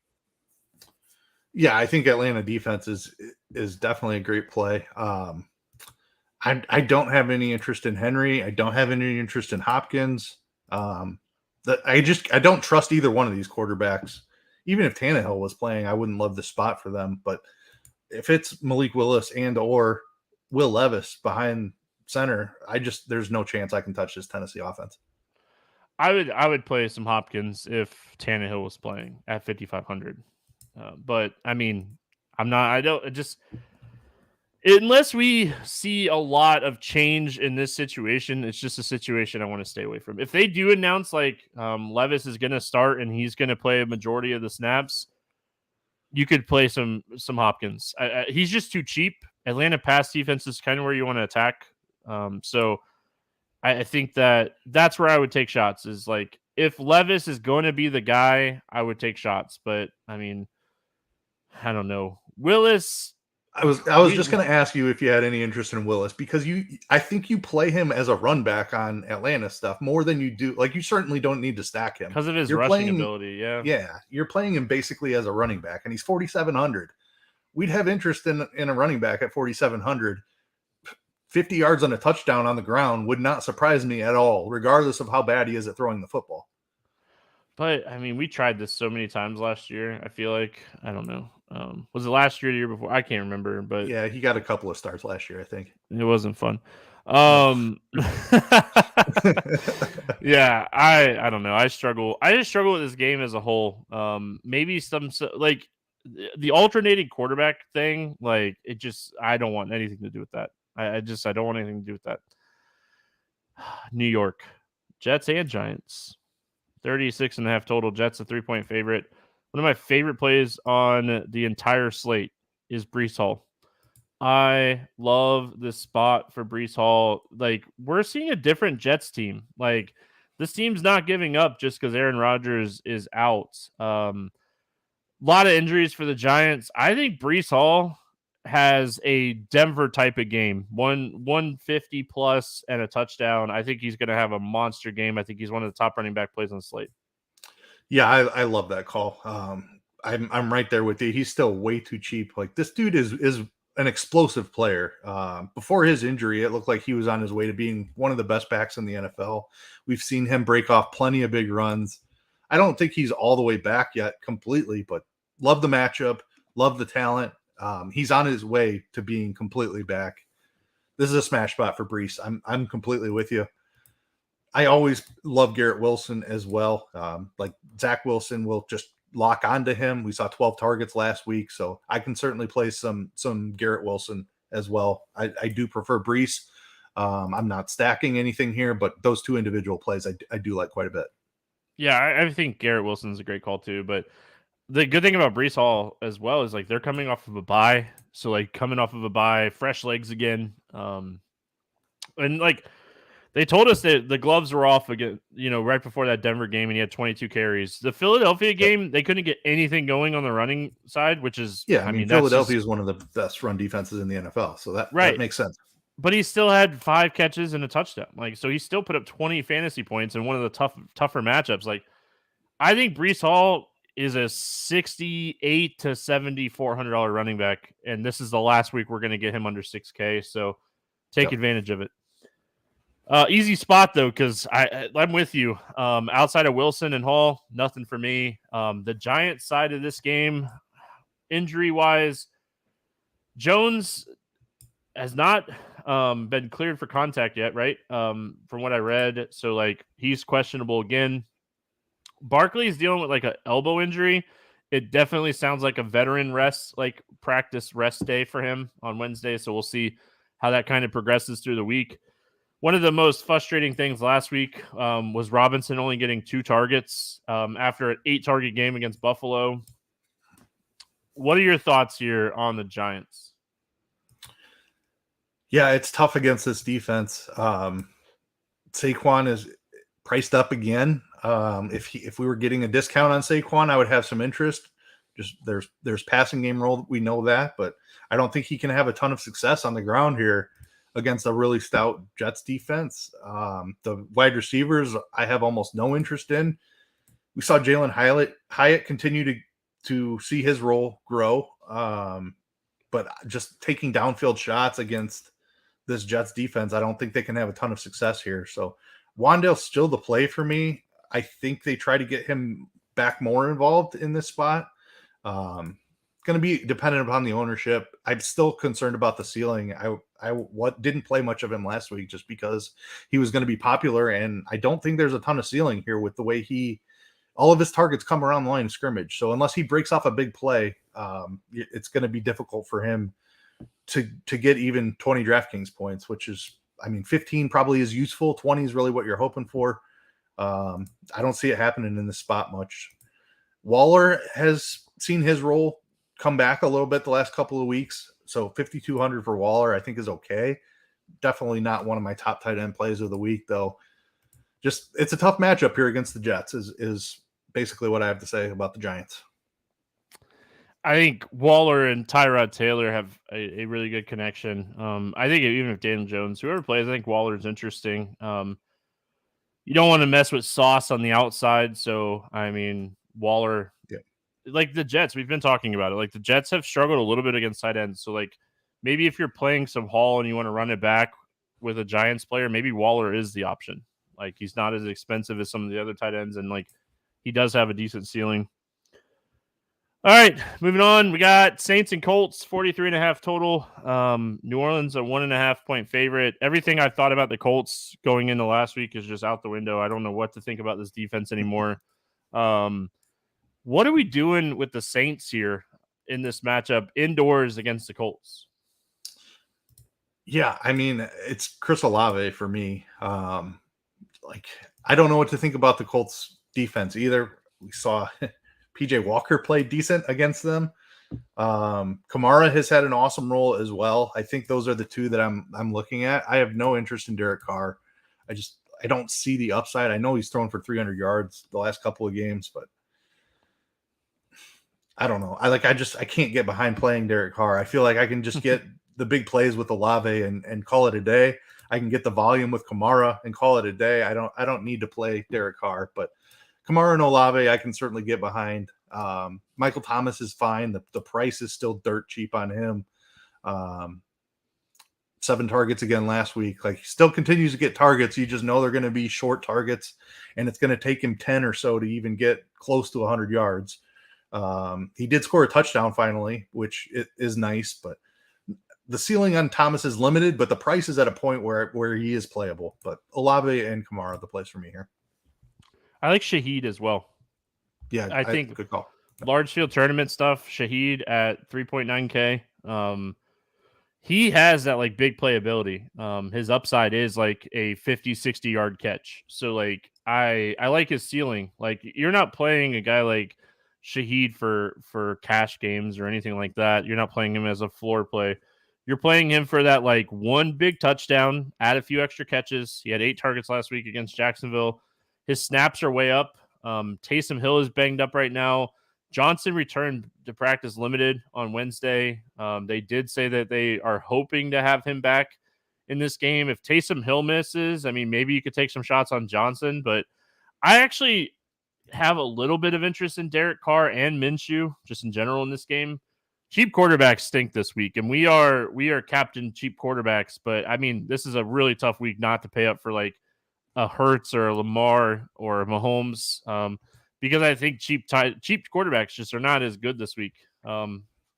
Yeah, I think Atlanta defense is definitely a great play. I don't have any interest in Henry. I don't have any interest in Hopkins. I don't trust either one of these quarterbacks. Even if Tannehill was playing, I wouldn't love the spot for them. But if it's Malik Willis and or Will Levis behind center, there's no chance I can touch this Tennessee offense. I would play some Hopkins if Tannehill was playing at 5,500. But I mean, unless we see a lot of change in this situation, it's just a situation I want to stay away from. If they do announce like Levis is going to start and he's going to play a majority of the snaps, you could play some Hopkins. He's just too cheap. Atlanta pass defense is kind of where you want to attack. So I think that's where I would take shots is like, if Levis is going to be the guy, I would take shots. But I mean, I don't know. Willis. I was just going to ask you if you had any interest in Willis because I think you play him as a run back on Atlanta stuff more than you do. Like you certainly don't need to stack him because of his rushing ability. Yeah. Yeah. You're playing him basically as a running back and he's 4,700. We'd have interest in a running back at 4,700. 50 yards on a touchdown on the ground would not surprise me at all, regardless of how bad he is at throwing the football. But I mean, we tried this so many times last year. I feel like, I don't know. Was it last year or the year before? I can't remember. But yeah, he got a couple of starts last year, I think. It wasn't fun. Yeah, I don't know. I struggle. I just struggle with this game as a whole. Maybe like the alternating quarterback thing. Like it just, I don't want anything to do with that. I don't want anything to do with that. New York Jets and Giants, 36.5 total. Jets a 3-point favorite. One of my favorite plays on the entire slate is Breece Hall. I love this spot for Breece Hall. Like, we're seeing a different Jets team. Like, this team's not giving up just because Aaron Rodgers is out. A lot of injuries for the Giants. I think Breece Hall has a Denver type of game. 150 plus and a touchdown. I think he's going to have a monster game. I think he's one of the top running back plays on the slate. Yeah, I love that call. I'm right there with you. He's still way too cheap. Like, this dude is an explosive player. Before his injury, it looked like he was on his way to being one of the best backs in the NFL. We've seen him break off plenty of big runs. I don't think he's all the way back yet completely, but love the matchup, love the talent. He's on his way to being completely back. This is a smash spot for Breece. I'm completely with you. I always love Garrett Wilson as well. Like, Zach Wilson will just lock onto him. We saw 12 targets last week, so I can certainly play some Garrett Wilson as well. I do prefer Breece. I'm not stacking anything here, but those two individual plays I do like quite a bit. Yeah, I think Garrett Wilson's a great call too. But the good thing about Breece Hall as well is, like, they're coming off of a bye. So, like, coming off of a bye, fresh legs again. And, like, they told us that the gloves were off again, right before that Denver game, and he had 22 carries. The Philadelphia game, they couldn't get anything going on the running side, which is, yeah. I mean Philadelphia is one of the best run defenses in the NFL, so that makes sense. But he still had 5 catches and a touchdown. Like, so he still put up 20 fantasy points in one of the tougher matchups. Like, I think Breece Hall is a $6,800 to $7,400 running back, and this is the last week we're going to get him under 6K. So take advantage of it. Easy spot though, because I'm with you. Outside of Wilson and Hall, nothing for me. The Giants side of this game, injury wise, Jones has not been cleared for contact yet, right? From what I read, so, like, he's questionable again. Barkley's dealing with, like, an elbow injury. It definitely sounds like a veteran practice rest day for him on Wednesday. So we'll see how that kind of progresses through the week. One of the most frustrating things last week was Robinson only getting 2 targets after an 8-target game against Buffalo. What are your thoughts here on the Giants? Yeah, it's tough against this defense. Saquon is priced up again. If we were getting a discount on Saquon, I would have some interest. Just there's passing game role, we know that, but I don't think he can have a ton of success on the ground here against a really stout Jets defense. The wide receivers, I have almost no interest in. We saw Jalen Hyatt continue to see his role grow, but just taking downfield shots against this Jets defense, I don't think they can have a ton of success here. So Wan'Dale's still the play for me. I think they try to get him back more involved in this spot. Going to be dependent upon the ownership. I'm still concerned about the ceiling. I didn't play much of him last week just because he was going to be popular, and I don't think there's a ton of ceiling here with the way all of his targets come around the line of scrimmage. So unless he breaks off a big play, it's going to be difficult for him to get even 20 DraftKings points, which is, 15 probably is useful. 20 is really what you're hoping for. I don't see it happening in this spot much. Waller has seen his role come back a little bit the last couple of weeks. So 5,200 for Waller, I think, is okay. Definitely not one of my top tight end plays of the week, though. Just, it's a tough matchup here against the Jets is basically what I have to say about the Giants. I think Waller and Tyrod Taylor have a really good connection. I think even if Daniel Jones, whoever plays, I think Waller's interesting. You don't want to mess with Sauce on the outside. So, Waller, like the Jets, we've been talking about it. Like, the Jets have struggled a little bit against tight ends. So, like, maybe if you're playing some Hall and you want to run it back with a Giants player, maybe Waller is the option. Like, he's not as expensive as some of the other tight ends, and, like, he does have a decent ceiling. All right, moving on. We got Saints and Colts, 43.5 total. New Orleans, a 1.5 point favorite. Everything I thought about the Colts going into last week is just out the window. I don't know what to think about this defense anymore. What are we doing with the Saints here in this matchup indoors against the Colts? Yeah, I mean, it's Chris Olave for me. I don't know what to think about the Colts defense either. We saw PJ Walker play decent against them. Kamara has had an awesome role as well. I think those are the two that I'm looking at. I have no interest in Derek Carr. I don't see the upside. I know he's thrown for 300 yards the last couple of games, but I don't know. I can't get behind playing Derek Carr. I feel like I can just get the big plays with Olave and call it a day. I can get the volume with Kamara and call it a day. I don't need to play Derek Carr, but Kamara and Olave I can certainly get behind. Michael Thomas is fine. The price is still dirt cheap on him. 7 targets again last week. Like, he still continues to get targets. You just know they're going to be short targets, and it's going to take him 10 or so to even get close to 100 yards. He did score a touchdown finally, which is nice, but the ceiling on Thomas is limited, but the price is at a point where he is playable. But Olave and Kamara are the place for me here. I like Shaheed as well. Yeah, I think good call. Large field tournament stuff, Shaheed at 3.9K. He has that like big playability. His upside is like a 50, 60 yard catch. So like I like his ceiling. Like, you're not playing a guy like Shaheed for cash games or anything like that. You're not playing him as a floor play. You're playing him for that like one big touchdown, add a few extra catches. He had 8 targets last week against Jacksonville. His snaps are way up. Taysom Hill is banged up right now. Johnson returned to practice limited on Wednesday. They did say that they are hoping to have him back in this game. If Taysom Hill misses, I mean, maybe you could take some shots on Johnson, but I actually have a little bit of interest in Derek Carr and Minshew just in general in this game. Cheap quarterbacks stink this week, and we are captain cheap quarterbacks, but I mean, this is a really tough week not to pay up for like a Hurts or a Lamar or a Mahomes, because I think cheap quarterbacks just are not as good this week,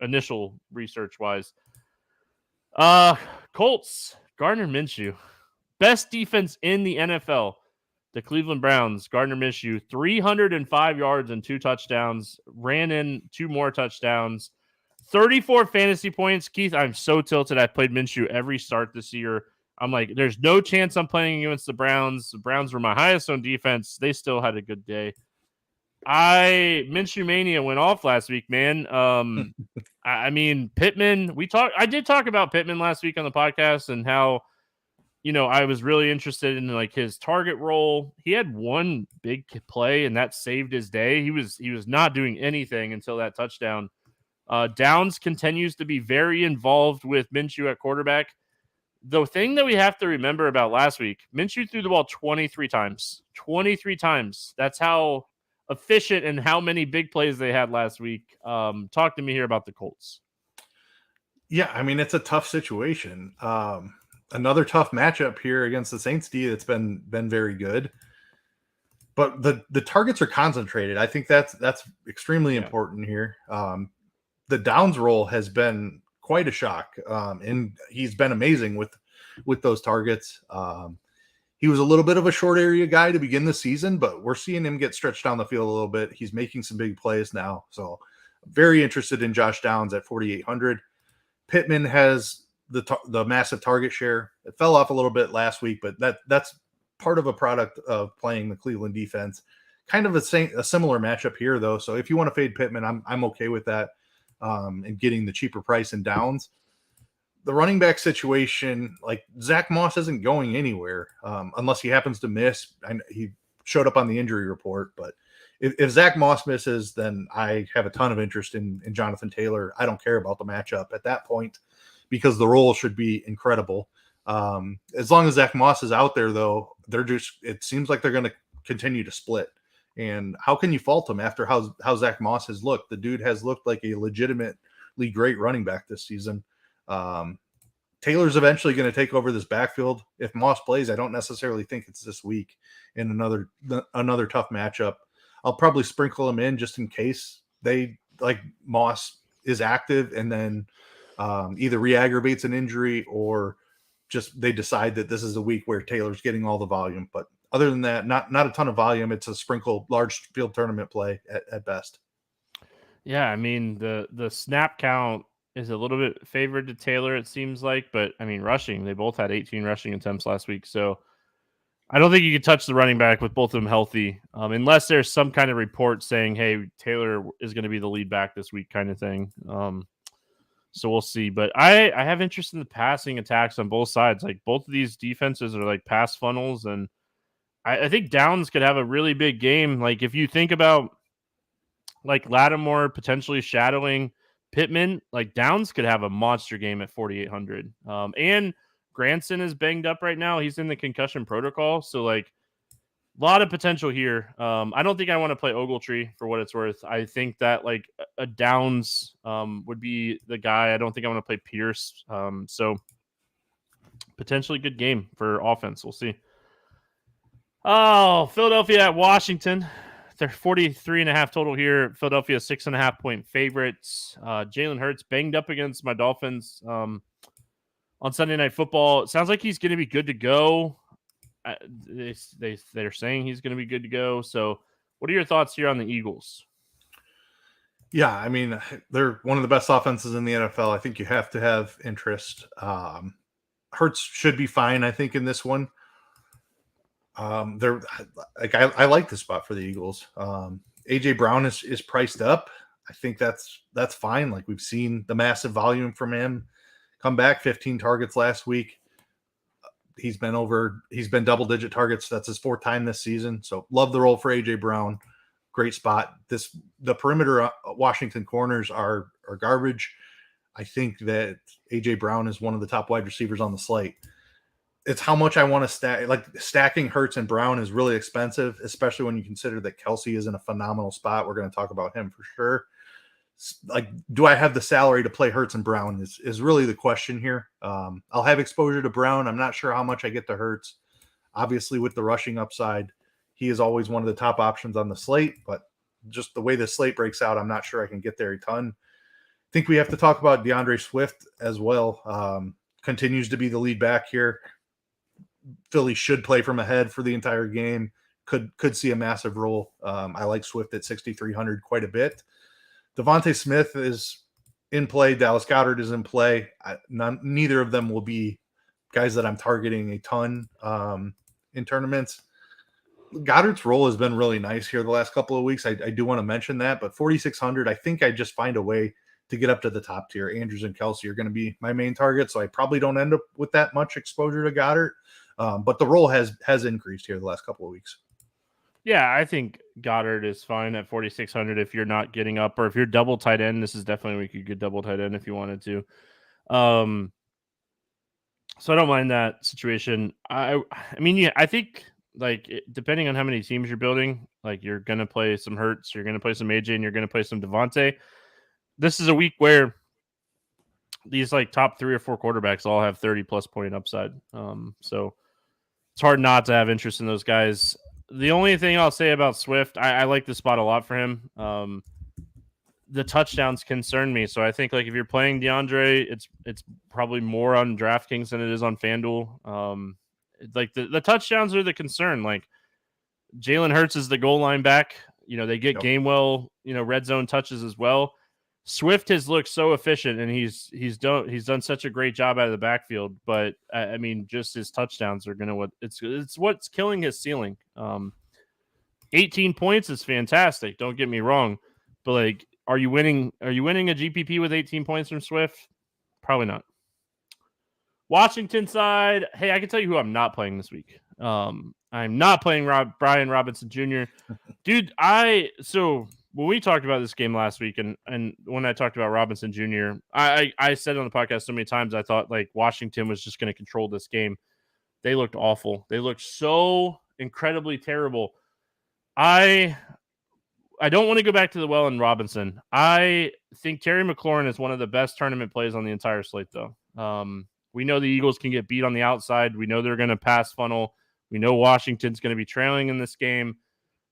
initial research wise. Colts, Gardner Minshew, best defense in the NFL. The Cleveland Browns, Gardner Minshew, 305 yards and 2 touchdowns, ran in 2 more touchdowns, 34 fantasy points. Keith, I'm so tilted. I've played Minshew every start this year. I'm like, there's no chance I'm playing against the Browns. The Browns were my highest on defense. They still had a good day. Minshew Mania went off last week, man. I mean, Pittman, I did talk about Pittman last week on the podcast and how, I was really interested in like his target role. He had one big play and that saved his day. He was not doing anything until that touchdown. Downs continues to be very involved with Minshew at quarterback. The thing that we have to remember about last week, Minshew threw the ball 23 times. 23 times. That's how efficient and how many big plays they had last week. Talk to me here about the Colts. Yeah, I mean, it's a tough situation. Another tough matchup here against the Saints D that's been very good. But the targets are concentrated. I think that's extremely important here. The Downs role has been quite a shock, and he's been amazing with those targets. He was a little bit of a short area guy to begin the season, but we're seeing him get stretched down the field a little bit. He's making some big plays now. So very interested in Josh Downs at 4,800. Pittman has the massive target share. It fell off a little bit last week, but that's part of a product of playing the Cleveland defense. Kind of a similar matchup here, though. So if you want to fade Pittman, I'm okay with that. And getting the cheaper price in Downs. The running back situation, like Zach Moss isn't going anywhere unless he happens to miss. He showed up on the injury report, but if Zach Moss misses, then I have a ton of interest in Jonathan Taylor. I don't care about the matchup at that point because the role should be incredible. As long as Zach Moss is out there, though, it seems like they're going to continue to split. And how can you fault him after how Zach Moss has looked? The dude has looked like a legitimately great running back this season. Taylor's eventually going to take over this backfield. If Moss plays, I don't necessarily think it's this week in another tough matchup. I'll probably sprinkle him in just in case they like Moss is active and then either re-aggravates an injury or just they decide that this is a week where Taylor's getting all the volume. But other than that, not a ton of volume. It's a sprinkle large field tournament play at best. Yeah, I mean the snap count is a little bit favored to Taylor, it seems like, but I mean rushing, they both had 18 rushing attempts last week, so I don't think you can touch the running back with both of them healthy, unless there's some kind of report saying, "Hey, Taylor is going to be the lead back this week," kind of thing. So we'll see. But I have interest in the passing attacks on both sides. Like both of these defenses are like pass funnels, and I think Downs could have a really big game. Like if you think about like Lattimore potentially shadowing Pittman, like Downs could have a monster game at 4,800. And Granson is banged up right now. He's in the concussion protocol. So like a lot of potential here. I don't think I want to play Ogletree for what it's worth. I think that like a Downs would be the guy. I don't think I want to play Pierce. So potentially good game for offense. We'll see. Oh, Philadelphia at Washington. They're 43.5 total here. Philadelphia 6.5 point favorites. Jalen Hurts banged up against my Dolphins on Sunday Night Football. It sounds like he's going to be good to go. They're saying he's going to be good to go. So what are your thoughts here on the Eagles? Yeah, I mean, they're one of the best offenses in the NFL. I think you have to have interest. Hurts should be fine, I think, in this one. They're like I like the spot for the Eagles. AJ Brown is priced up. I think that's fine. Like we've seen the massive volume from him come back. 15 targets last week. He's been double digit targets. That's his fourth time this season. So love the role for AJ Brown. Great spot. The perimeter Washington corners are garbage. I think that AJ Brown is one of the top wide receivers on the slate. It's how much I want to stack. Like stacking Hurts and Brown is really expensive, especially when you consider that Kelsey is in a phenomenal spot. We're going to talk about him for sure. Like, do I have the salary to play Hurts and Brown is really the question here. I'll have exposure to Brown. I'm not sure how much I get to Hurts. Obviously, with the rushing upside, he is always one of the top options on the slate, but just the way the slate breaks out, I'm not sure I can get there a ton. I think we have to talk about DeAndre Swift as well. Continues to be the lead back here. Philly should play from ahead for the entire game. Could see a massive role. I like Swift at 6,300 quite a bit. Devontae Smith is in play. Dallas Goedert is in play. Neither of them will be guys that I'm targeting a ton in tournaments. Goddard's role has been really nice here the last couple of weeks. I do want to mention that, but 4,600, I think I just find a way to get up to the top tier. Andrews and Kelsey are going to be my main target, so I probably don't end up with that much exposure to Goddard. But the role has increased here the last couple of weeks. Yeah, I think Goddard is fine at 4,600 if you're not getting up, or if you're double tight end. This is definitely where you could get double tight end if you wanted to. So I don't mind that situation. I mean, yeah, I think like depending on how many teams you're building, like you're gonna play some Hurts, you're gonna play some AJ, and you're gonna play some Devontae. This is a week where these like top 3 or 4 quarterbacks all have 30+ point upside. So it's hard not to have interest in those guys. The only thing I'll say about Swift, I like the spot a lot for him. The touchdowns concern me. So I think like if you're playing DeAndre, it's probably more on DraftKings than it is on FanDuel. Like the touchdowns are the concern. Like Jalen Hurts is the goal line back. You know, they get Gainwell, red zone touches as well. Swift has looked so efficient, and he's done such a great job out of the backfield. But I mean, just his touchdowns are it's what's killing his ceiling. 18 points is fantastic. Don't get me wrong, but like, are you winning a GPP with 18 points from Swift? Probably not. Washington side, hey, I can tell you who I'm not playing this week. I'm not playing Brian Robinson Jr. Dude, so when we talked about this game last week, and when I talked about Robinson Jr., I said on the podcast so many times I thought like Washington was just going to control this game. They looked awful. They looked so incredibly terrible. I don't want to go back to the well in Robinson. I think Terry McLaurin is one of the best tournament plays on the entire slate, though. We know the Eagles can get beat on the outside. We know they're going to pass funnel. We know Washington's going to be trailing in this game.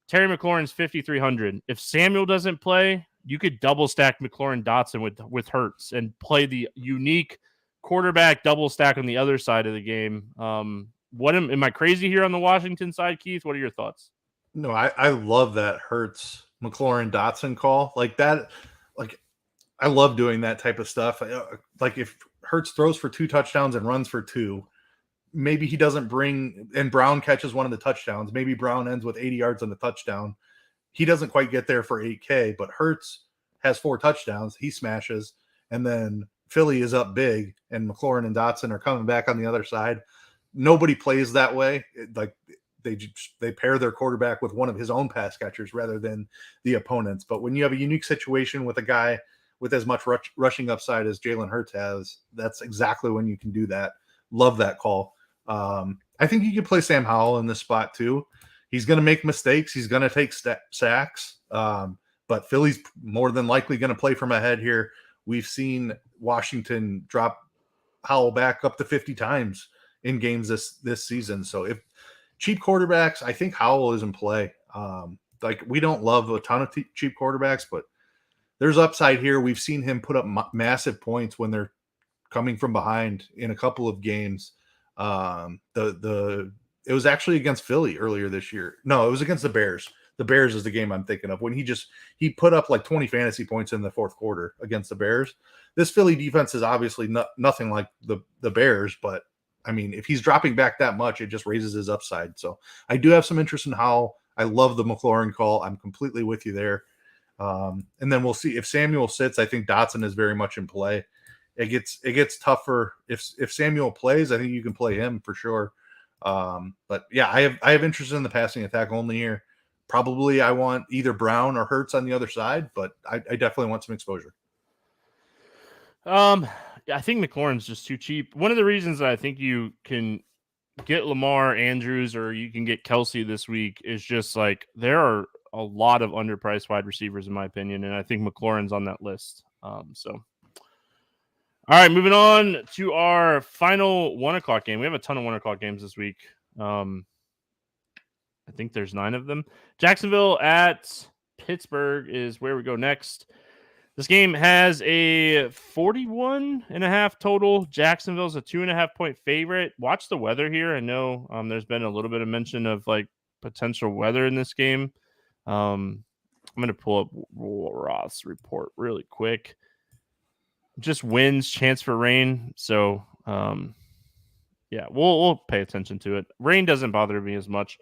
Terry McLaurin's 5,300. If Samuel doesn't play, you could double stack McLaurin Dotson with Hurts and play the unique quarterback double stack on the other side of the game. What am I crazy here on the Washington side, Keith? What are your thoughts? No, I love that Hurts McLaurin Dotson call like that. Like I love doing that type of stuff. Like if Hurts throws for 2 touchdowns and runs for 2, maybe he doesn't bring and Brown catches one of the touchdowns. Maybe Brown ends with 80 yards on the touchdown. He doesn't quite get there for 8K, but Hurts has 4 touchdowns. He smashes, and then Philly is up big, and McLaurin and Dotson are coming back on the other side. Nobody plays that way. Like they pair their quarterback with one of his own pass catchers rather than the opponents. But when you have a unique situation with a guy with as much rushing upside as Jalen Hurts has, that's exactly when you can do that. Love that call. I think you could play Sam Howell in this spot too. He's going to make mistakes. He's going to take sacks. But Philly's more than likely going to play from ahead here. We've seen Washington drop Howell back up to 50 times in games this season. So if cheap quarterbacks, I think Howell is in play. Like we don't love a ton of cheap quarterbacks, but there's upside here. We've seen him put up massive points when they're coming from behind in a couple of games. It was actually against Philly earlier this year. No, it was against the Bears. The Bears is the game I'm thinking of when he put up like 20 fantasy points in the fourth quarter against the Bears. This Philly defense is obviously nothing like the Bears, but I mean, if he's dropping back that much, it just raises his upside. So I do have some interest in Howell. I love the McLaurin call. I'm completely with you there. And then we'll see if Samuel sits. I think Dotson is very much in play. It gets tougher if Samuel plays. I think you can play him for sure. But yeah, I have interest in the passing attack only here. Probably I want either Brown or Hurts on the other side, but I definitely want some exposure. I think McLaurin's just too cheap. One of the reasons that I think you can get Lamar, Andrews, or you can get Kelsey this week is just like there are a lot of underpriced wide receivers in my opinion, and I think McLaurin's on that list. So all right, moving on to our final 1:00 game. We have a ton of 1:00 games this week. I think there's 9 of them. Jacksonville at Pittsburgh is where we go next. This game has a 41.5 total. Jacksonville's a 2.5 point favorite. Watch the weather here. I know there's been a little bit of mention of like potential weather in this game. I'm going to pull up Roth's report really quick. Just winds, chance for rain. So, yeah, we'll pay attention to it. Rain doesn't bother me as much.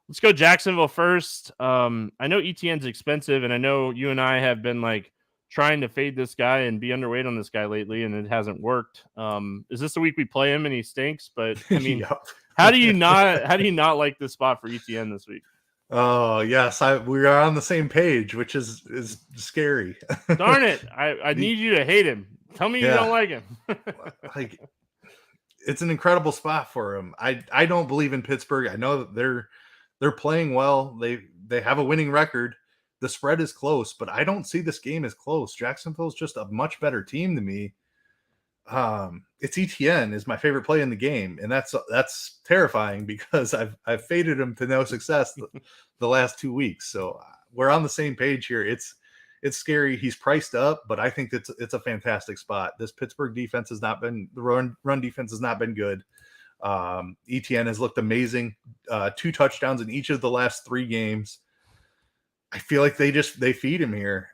Let's go Jacksonville first. I know ETN's expensive, and I know you and I have been like trying to fade this guy and be underweight on this guy lately, and it hasn't worked. Is this the week we play him and he stinks? But I mean, Yep. how do you not like this spot for ETN this week? Oh yes, we are on the same page, which is scary. Darn it! I need you to hate him. Tell me you don't like him. Like it's an incredible spot for him. I don't believe in Pittsburgh. I know that they're playing well. They have a winning record. The spread is close, but I don't see this game as close. Jacksonville's just a much better team to me. It's ETN is my favorite play in the game, and that's terrifying because I've faded him to no success the last 2 weeks. So we're on the same page here. It's scary. He's priced up, but I think it's a fantastic spot. This Pittsburgh defense has not been the run defense has not been good. ETN has looked amazing. 2 touchdowns in each of the last 3 games. I feel like they feed him here.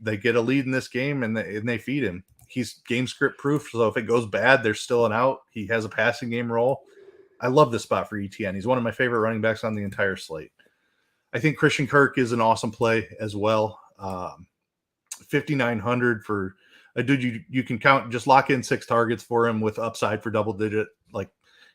They get a lead in this game and they feed him. He's game script proof. So if it goes bad, there's still an out. He has a passing game role. I love this spot for ETN. He's one of my favorite running backs on the entire slate. I think Christian Kirk is an awesome play as well. 5,900 for a dude you can count, just lock in 6 targets for him with upside for double digit. Like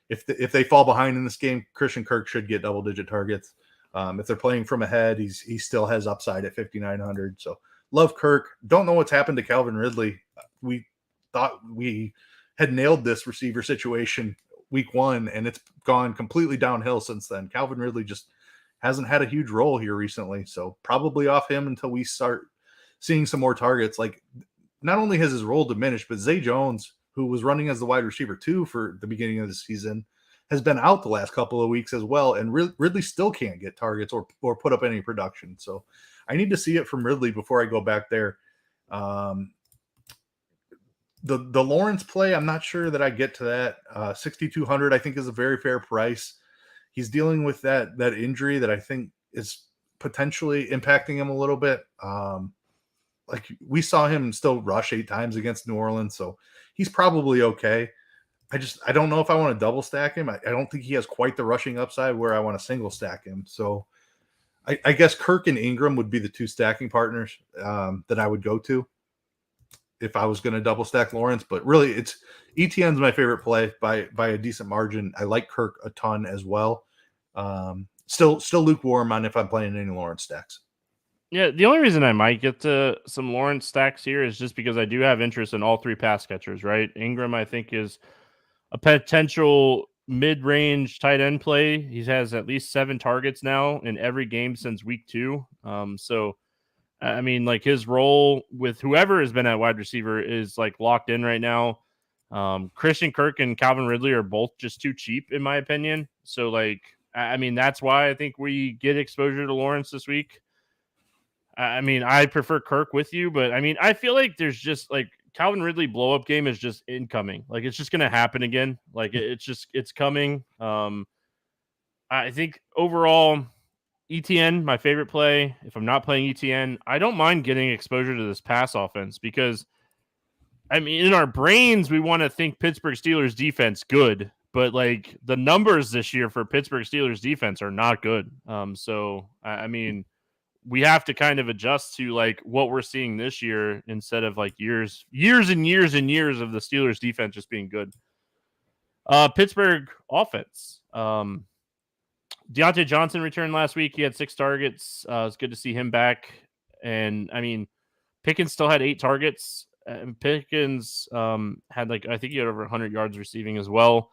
if they fall behind in this game, Christian Kirk should get double digit targets. If they're playing from ahead, he still has upside at 5,900. So love Kirk. Don't know what's happened to Calvin Ridley. We thought we had nailed this receiver situation week 1, and it's gone completely downhill since then. Calvin Ridley just hasn't had a huge role here recently. So probably off him until we start seeing some more targets. Like not only has his role diminished, but Zay Jones, who was running as the wide receiver 2 for the beginning of the season, has been out the last couple of weeks as well, and Ridley still can't get targets or put up any production. So I need to see it from Ridley before I go back there. The Lawrence play, I'm not sure that I get to that. 6,200, I think, is a very fair price. He's dealing with that injury that I think is potentially impacting him a little bit. Like we saw him still rush 8 times against New Orleans, so he's probably okay. I don't know if I want to double stack him. I don't think he has quite the rushing upside where I want to single stack him. So I guess Kirk and Ingram would be the 2 stacking partners that I would go to if I was going to double stack Lawrence. But really, it's ETN's my favorite play by a decent margin. I like Kirk a ton as well. Still lukewarm on if I'm playing any Lawrence stacks. Yeah, the only reason I might get to some Lawrence stacks here is just because I do have interest in all 3 pass catchers, right? Ingram, I think, is a potential mid-range tight end play. He has at least 7 targets now in every game since week 2. So, I mean, like his role with whoever has been at wide receiver is like locked in right now. Christian Kirk and Calvin Ridley are both just too cheap, in my opinion. So, like, I mean, that's why I think we get exposure to Lawrence this week. I mean, I prefer Kirk with you, but I mean, I feel like there's just like Calvin Ridley blow up game is just incoming. Like it's just going to happen again. Like it's coming. I think overall ETN, my favorite play. If I'm not playing ETN, I don't mind getting exposure to this pass offense because I mean, in our brains, we want to think Pittsburgh Steelers defense good, but like the numbers this year for Pittsburgh Steelers defense are not good. So I mean, we have to kind of adjust to like what we're seeing this year instead of like years and years and years of the Steelers defense just being good. Pittsburgh offense. Deontay Johnson returned last week. He had 6 targets. It's good to see him back. And I mean, Pickens still had 8 targets. And Pickens had like, I think he had over 100 yards receiving as well.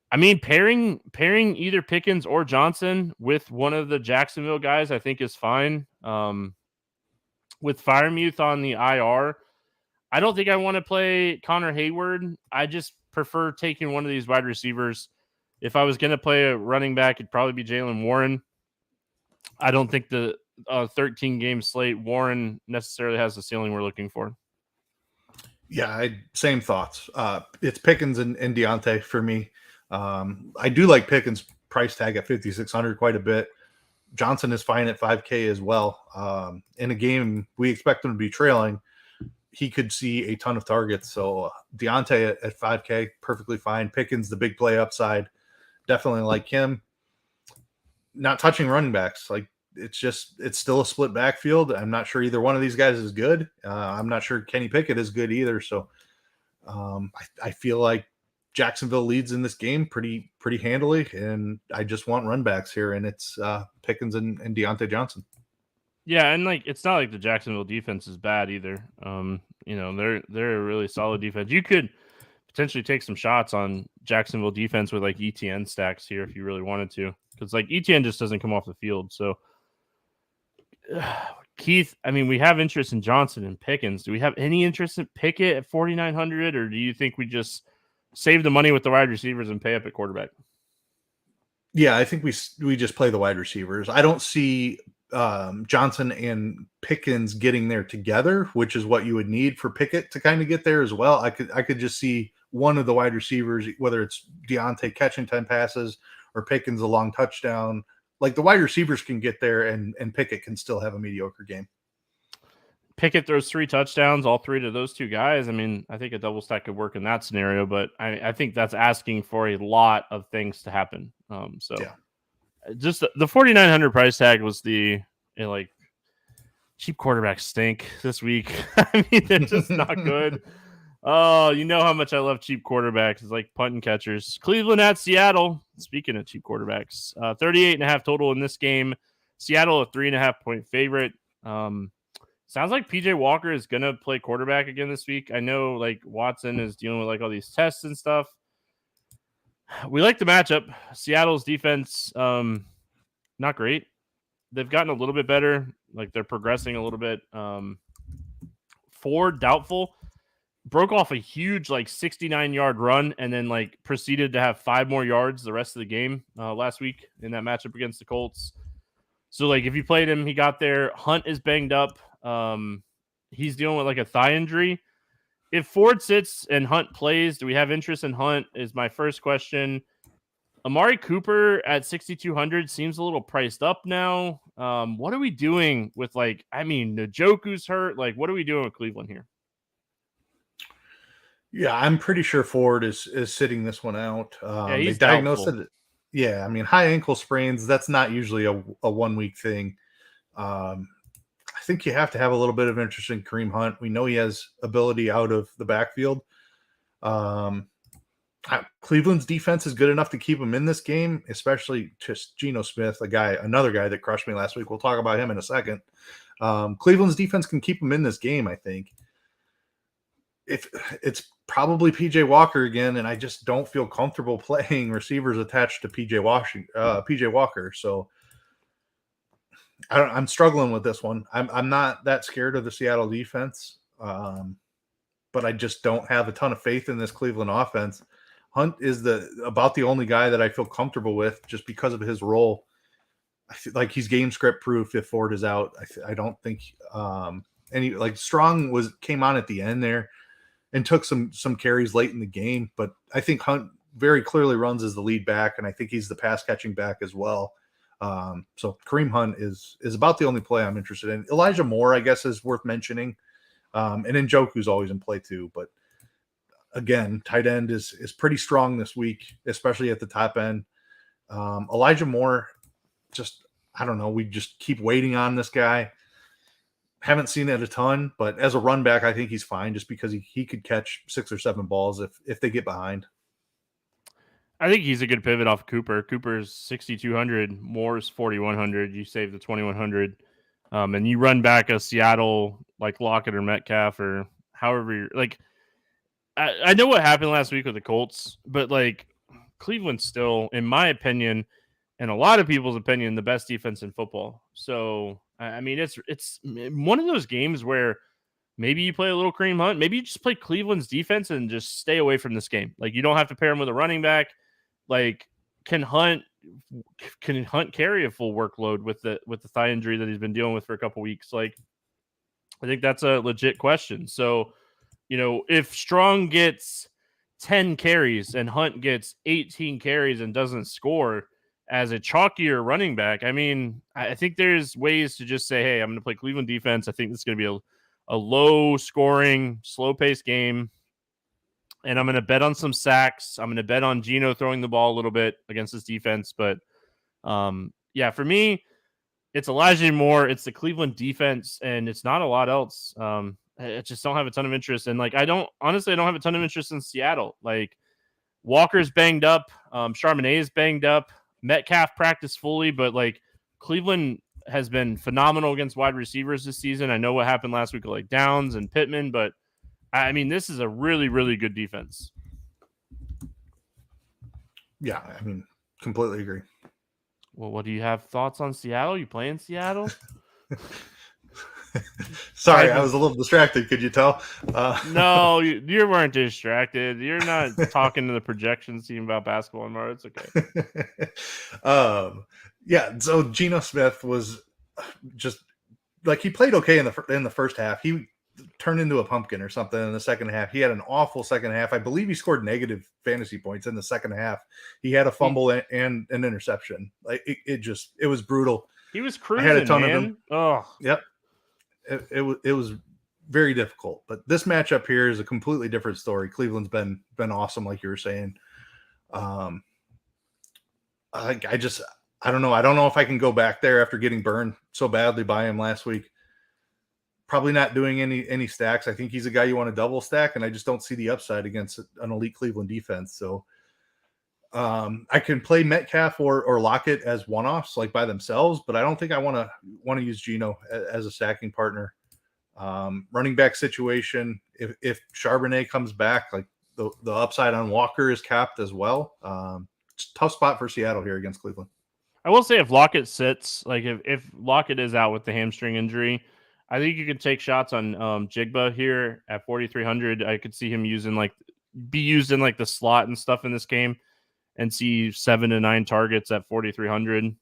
I mean, pairing either Pickens or Johnson with one of the Jacksonville guys, I think is fine. With Firemuth on the IR, I don't think I want to play Connor Hayward. I just prefer taking one of these wide receivers. If I was going to play a running back, it'd probably be Jaylen Warren. I don't think the 13-game slate Warren necessarily has the ceiling we're looking for. Yeah, same thoughts. It's Pickens and Deontay for me. I do like Pickens' price tag at 5,600 quite a bit. Johnson is fine at 5K as well. In a game we expect him to be trailing, he could see a ton of targets. So Deontay at 5K, perfectly fine. Pickens, the big play upside, definitely like him. Not touching running backs. Like it's still a split backfield. I'm not sure either one of these guys is good. I'm not sure Kenny Pickett is good either. So I feel like Jacksonville leads in this game pretty handily, and I just want run backs here, and it's Pickens and Deontay Johnson. Yeah, and like it's not like the Jacksonville defense is bad either. You know, they're a really solid defense. You could potentially take some shots on Jacksonville defense with like ETN stacks here if you really wanted to, because like ETN just doesn't come off the field. So Keith, I mean, we have interest in Johnson and Pickens. Do we have any interest in Pickett at 4,900, or do you think we just save the money with the wide receivers and pay up at quarterback? Yeah, I think we just play the wide receivers. I don't see Johnson and Pickens getting there together, which is what you would need for Pickett to kind of get there as well. I could just see one of the wide receivers, whether it's Deontay catching 10 passes or Pickens a long touchdown. Like the wide receivers can get there and Pickett can still have a mediocre game. Pickett throws 3 touchdowns, all 3 to those 2 guys. I mean, I think a double stack could work in that scenario, but I think that's asking for a lot of things to happen. So yeah. Just the 4,900 price tag was like cheap quarterbacks stink this week. I mean, they're just not good. Oh, you know how much I love cheap quarterbacks. It's like punt and catchers. Cleveland at Seattle. Speaking of cheap quarterbacks, 38.5 total in this game. Seattle a 3.5-point favorite. Sounds like PJ Walker is going to play quarterback again this week. I know like Watson is dealing with like all these tests and stuff. We like the matchup. Seattle's defense, not great. They've gotten a little bit better. Like they're progressing a little bit. Ford, doubtful. Broke off a huge like 69-yard run and then like proceeded to have 5 more yards the rest of the game last week in that matchup against the Colts. So like if you played him, he got there. Hunt is banged up. He's dealing with like a thigh injury. If Ford sits and Hunt plays, do we have interest in Hunt? Is my first question. Amari Cooper at 6,200 seems a little priced up now. What are we doing with Njoku's hurt? Like, what are we doing with Cleveland here? Yeah, I'm pretty sure Ford is sitting this one out. Yeah, They he's diagnosed doubtful. it. Yeah, I mean, high ankle sprains, that's not usually a 1 week thing. I think you have to have a little bit of interest in Kareem Hunt. We know he has ability out of the backfield. Cleveland's defense is good enough to keep him in this game, especially just Geno Smith, another guy that crushed me last week. We'll talk about him in a second. Cleveland's defense can keep him in this game, I think. If it's probably PJ Walker again, and I just don't feel comfortable playing receivers attached to PJ Walker. So I'm struggling with this one. I'm not that scared of the Seattle defense, but I just don't have a ton of faith in this Cleveland offense. Hunt is about the only guy that I feel comfortable with just because of his role. I feel like he's game script proof if Ford is out. I don't think Strong came on at the end there and took some carries late in the game, but I think Hunt very clearly runs as the lead back, and I think he's the pass catching back as well. So Kareem Hunt is about the only play I'm interested in. Elijah Moore, I guess, is worth mentioning. And Njoku's always in play too, but again, tight end is pretty strong this week, especially at the top end. Elijah Moore, I don't know. We just keep waiting on this guy. Haven't seen it a ton, but as a run back, I think he's fine just because he could catch 6 or 7 balls if they get behind. I think he's a good pivot off Cooper. Cooper's 6,200, Moore's 4,100. You save the 2,100. And you run back a Seattle like Lockett or Metcalf or however you're like. I know what happened last week with the Colts, but like Cleveland's still, in my opinion, and a lot of people's opinion, the best defense in football. So I mean, it's one of those games where maybe you play a little Kareem Hunt, maybe you just play Cleveland's defense and just stay away from this game. Like you don't have to pair him with a running back. Like can Hunt carry a full workload with the thigh injury that he's been dealing with for a couple weeks? Like I think that's a legit question. So, if Strong gets 10 carries and Hunt gets 18 carries and doesn't score as a chalkier running back, I mean, I think there's ways to just say, hey, I'm going to play Cleveland defense. I think this is going to be a low scoring, slow paced game. And I'm going to bet on some sacks. I'm going to bet on Geno throwing the ball a little bit against this defense. But for me, it's Elijah Moore. It's the Cleveland defense, and it's not a lot else. I just don't have a ton of interest. And I don't have a ton of interest in Seattle. Like Walker's banged up. Charbonnet is banged up. Metcalf practiced fully, but Cleveland has been phenomenal against wide receivers this season. I know what happened last week with Downs and Pittman, but I mean, this is a really, really good defense. Yeah, I mean, completely agree. Well, what do you have thoughts on Seattle? You playing Seattle? Sorry, I was a little distracted. Could you tell? No, you weren't distracted. You're not talking to the projections team about basketball anymore. It's okay. Yeah. So Geno Smith was just he played okay in the first half. He turned into a pumpkin or something in the second half. He had an awful second half. I believe he scored negative fantasy points in the second half. He had a fumble and an interception. It was brutal. He was cruising. I had a ton of them. Oh, yep. It was very difficult, but this matchup here is a completely different story. Cleveland's been awesome, like you were saying. I don't know. I don't know if I can go back there after getting burned so badly by him last week. Probably not doing any stacks. I think he's a guy you want to double stack, and I just don't see the upside against an elite Cleveland defense. So I can play Metcalf or Lockett as one-offs, by themselves, but I don't think I want to use Geno as a stacking partner. Running back situation, if Charbonnet comes back, the upside on Walker is capped as well. It's a tough spot for Seattle here against Cleveland. I will say if Lockett sits, if Lockett is out with the hamstring injury, I think you could take shots on Jigba here at 4,300. I could see him be used in the slot and stuff in this game and see 7 to 9 targets at 4,300.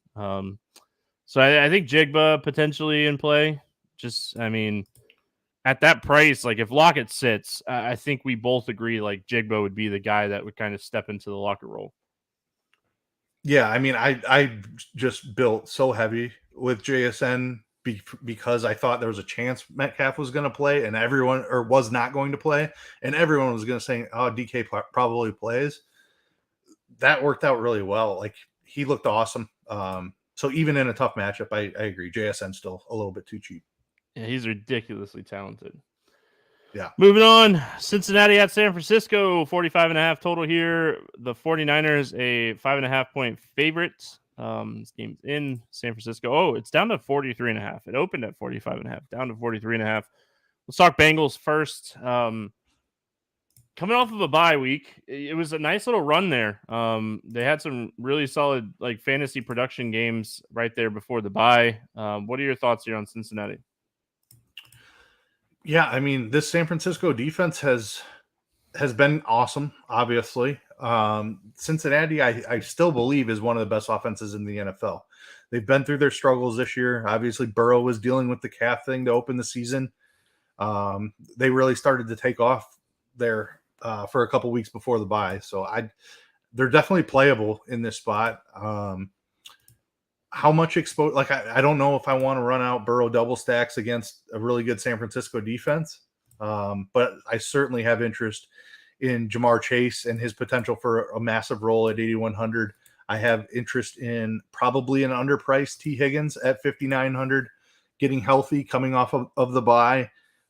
So I think Jigba potentially in play. Just, I mean, at that price, like if Lockett sits, I think we both agree like Jigba would be the guy that would kind of step into the Lockett role. Yeah, I mean, I just built so heavy with JSN because I thought there was a chance Metcalf was going to play and everyone or was not going to play, and everyone was going to say, "Oh, DK probably plays." That worked out really well. Like he looked awesome. So even in a tough matchup, I agree. JSN still a little bit too cheap. Yeah, he's ridiculously talented. Yeah. Moving on, Cincinnati at San Francisco, 45.5 total here. The 49ers, a 5.5 point favorite. This game's in San Francisco. Oh, it's down to 43.5. It opened at 45.5, down to 43.5. Let's talk Bengals first. Coming off of a bye week, it was a nice little run there. They had some really solid like fantasy production games right there before the bye. What are your thoughts here on Cincinnati? Yeah, I mean, this San Francisco defense has been awesome, obviously. Cincinnati, I still believe, is one of the best offenses in the NFL. They've been through their struggles this year. Obviously, Burrow was dealing with the calf thing to open the season. They really started to take off there for a couple weeks before the bye. So they're definitely playable in this spot. How much exposure? Like I don't know if I want to run out Burrow double stacks against a really good San Francisco defense, but I certainly have interest in Jamar Chase and his potential for a massive role at 8,100. I have interest in probably an underpriced T. Higgins at 5,900, getting healthy, coming off of the bye.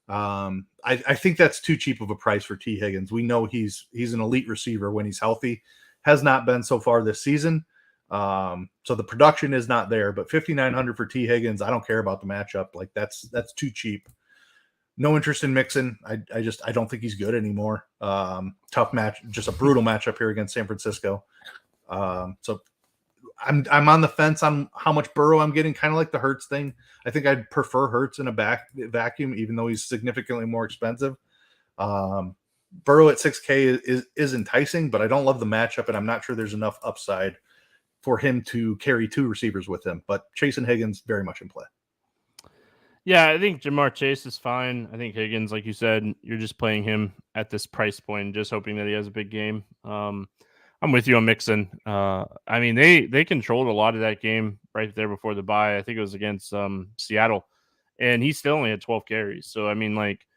I think that's too cheap of a price for T. Higgins. We know he's an elite receiver when he's healthy. Has not been so far this season. So the production is not there, but 5,900 for T. Higgins, I don't care about the matchup. Like that's too cheap. No interest in Mixon. I don't think he's good anymore. Tough match, just a brutal matchup here against San Francisco. So I'm on the fence on how much Burrow I'm getting, kind of like the Hurts thing. I think I'd prefer Hurts in a vacuum, even though he's significantly more expensive. Burrow at 6K is enticing, but I don't love the matchup, and I'm not sure there's enough upside for him to carry two receivers with him. But Chase and Higgins very much in play. Yeah, I think Jamar Chase is fine. I think Higgins, like you said, you're just playing him at this price point, just hoping that he has a big game. I'm with you on Mixon. I mean, they controlled a lot of that game right there before the bye. I think it was against Seattle, and he still only had 12 carries. So, I mean, like,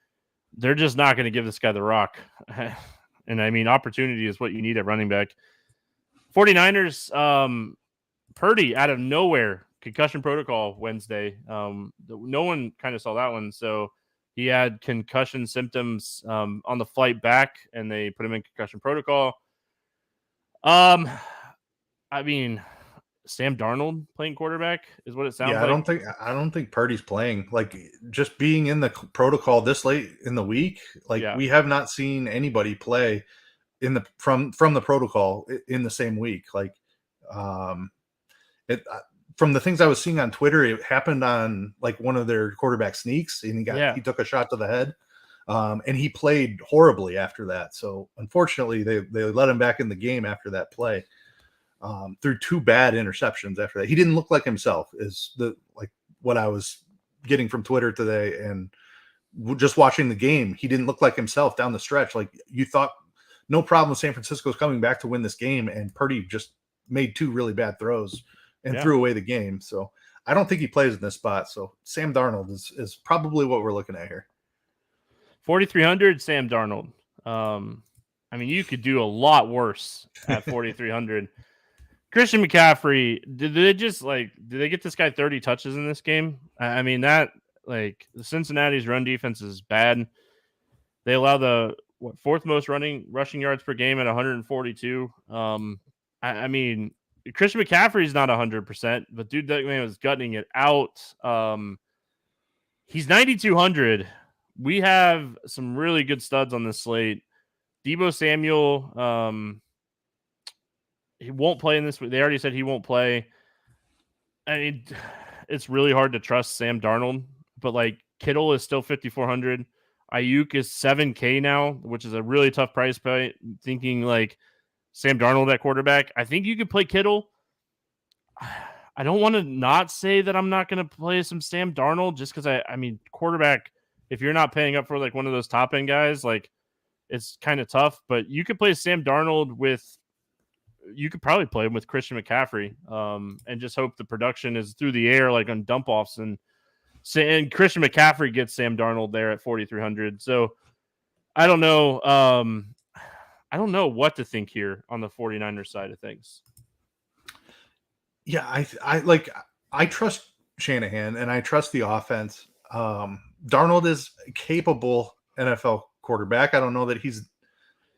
they're just not going to give this guy the rock. And, I mean, opportunity is what you need at running back. 49ers, Purdy out of nowhere, concussion protocol Wednesday. No one kind of saw that one. So he had concussion symptoms on the flight back, and they put him in concussion protocol. I mean, Sam Darnold playing quarterback is what it sounds like. I don't think Purdy's playing. Like just being in the protocol this late in the week, like we have not seen anybody play in the from the protocol in the same week. Like from the things I was seeing on Twitter, it happened on like one of their quarterback sneaks, and he took a shot to the head. And he played horribly after that. So unfortunately, they let him back in the game after that play. Through two bad interceptions after that. He didn't look like himself, is what I was getting from Twitter today. And just watching the game, he didn't look like himself down the stretch. Like you thought, no problem, San Francisco's coming back to win this game, and Purdy just made two really bad throws and threw away the game. So I don't think he plays in this spot. So Sam Darnold is probably what we're looking at here. 4,300 Sam Darnold. I mean, you could do a lot worse at 4,300. Christian McCaffrey, did they get this guy 30 touches in this game? I mean, that the Cincinnati's run defense is bad. They allow the fourth most rushing yards per game at 142. I mean, Christian McCaffrey is not 100%, but dude, that man was gutting it out. He's 9,200. We have some really good studs on this slate. Deebo Samuel, he won't play in this. They already said he won't play. I mean, it's really hard to trust Sam Darnold, but like Kittle is still 5,400. Ayuk is 7K now, which is a really tough price point. Thinking like Sam Darnold at quarterback, I think you could play Kittle. I don't want to not say that I'm not going to play some Sam Darnold just because I mean, quarterback, if you're not paying up for like one of those top end guys, like it's kind of tough, but you could play Sam Darnold you could probably play him with Christian McCaffrey and just hope the production is through the air, like on dump offs. And Christian McCaffrey gets Sam Darnold there at 4,300. So I don't know. I don't know what to think here on the 49ers side of things. Yeah, I trust Shanahan and I trust the offense. Darnold is a capable NFL quarterback. I don't know that he's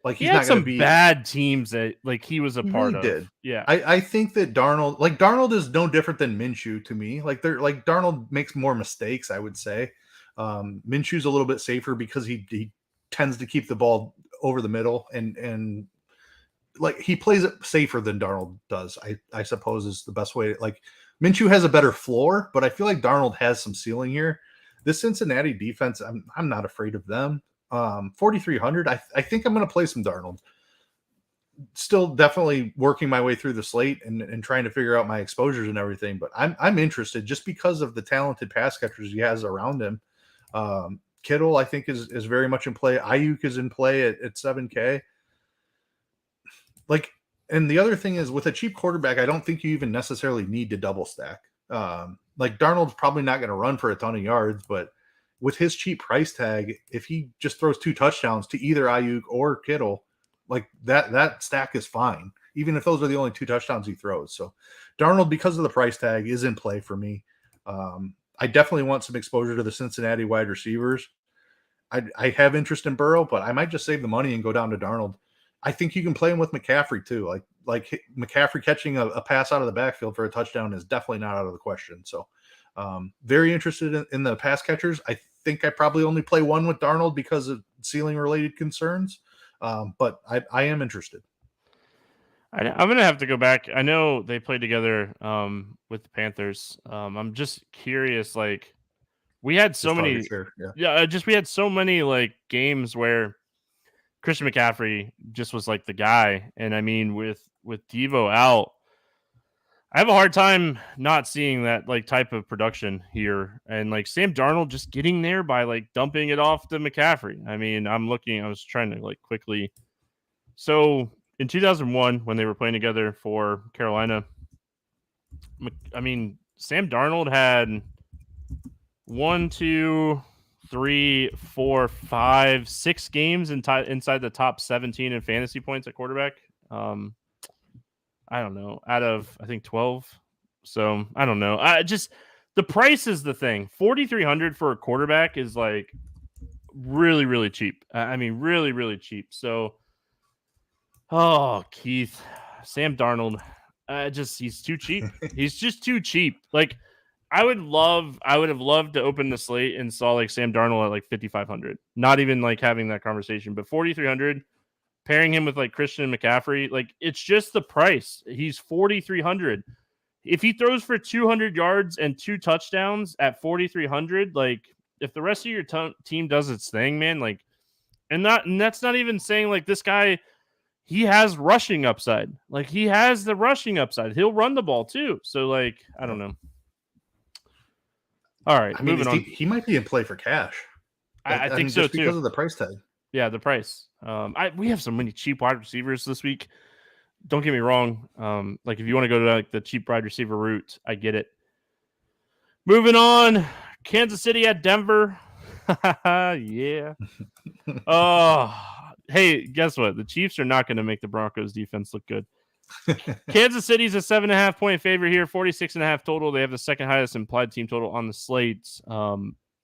not going to be bad teams that like he was a part of. Did. Yeah, I think that Darnold is no different than Minshew to me. Darnold makes more mistakes, I would say. Minshew's a little bit safer because he tends to keep the ball over the middle and like he plays it safer than Darnold does. I suppose is the best way. Like Minshew has a better floor, but I feel like Darnold has some ceiling here. This Cincinnati defense, I'm not afraid of them. 4,300. I think I'm going to play some Darnold. Still definitely working my way through the slate and trying to figure out my exposures and everything, but I'm interested just because of the talented pass catchers he has around him. Kittle, I think, is very much in play. Ayuk is in play at 7K. And the other thing is with a cheap quarterback, I don't think you even necessarily need to double stack. Darnold's probably not going to run for a ton of yards, but with his cheap price tag, if he just throws 2 touchdowns to either Ayuk or Kittle, like that stack is fine, even if those are the only 2 touchdowns he throws. So Darnold, because of the price tag, is in play for me. I definitely want some exposure to the Cincinnati wide receivers. I have interest in Burrow, but I might just save the money and go down to Darnold. I think you can play him with McCaffrey too. Like McCaffrey catching a pass out of the backfield for a touchdown is definitely not out of the question. So very interested in the pass catchers. I think I probably only play one with Darnold because of ceiling related concerns. But I am interested. I'm going to have to go back. I know they played together with the Panthers. I'm just curious, like we had so many, we had so many like games where Christian McCaffrey just was like the guy. And I mean, with Devo out, I have a hard time not seeing that like type of production here. And like Sam Darnold just getting there by like dumping it off to McCaffrey. I mean, I was trying to like quickly. So in 2001, when they were playing together for Carolina, I mean, Sam Darnold had 1, 2, 3, 4, 5, 6 games inside the top 17 in fantasy points at quarterback. I don't know, out of I think 12. So I don't know. The price is the thing. 4,300 for a quarterback is like really, really cheap. I mean, really, really cheap. So, Keith, Sam Darnold, he's too cheap. He's just too cheap. Like I would have loved to open the slate and saw like Sam Darnold at like 5,500. Not even like having that conversation, but 4,300. Pairing him with like Christian McCaffrey, like it's just the price. He's 4,300. If he throws for 200 yards and 2 touchdowns at 4,300, like if the rest of your team does its thing, man, like, and that's not even saying like this guy, he has rushing upside. Like he has the rushing upside. He'll run the ball too. So like, I don't know. All right, moving on. He might be in play for cash. I think so too because of the price tag. Yeah, the price. We have so many cheap wide receivers this week. Don't get me wrong. Like if you want to go to like the cheap wide receiver route, I get it. Moving on, Kansas City at Denver. Yeah. Hey, guess what? The Chiefs are not going to make the Broncos defense look good. Kansas City's a 7.5 point favorite here, 46.5 total. They have the second highest implied team total on the slate.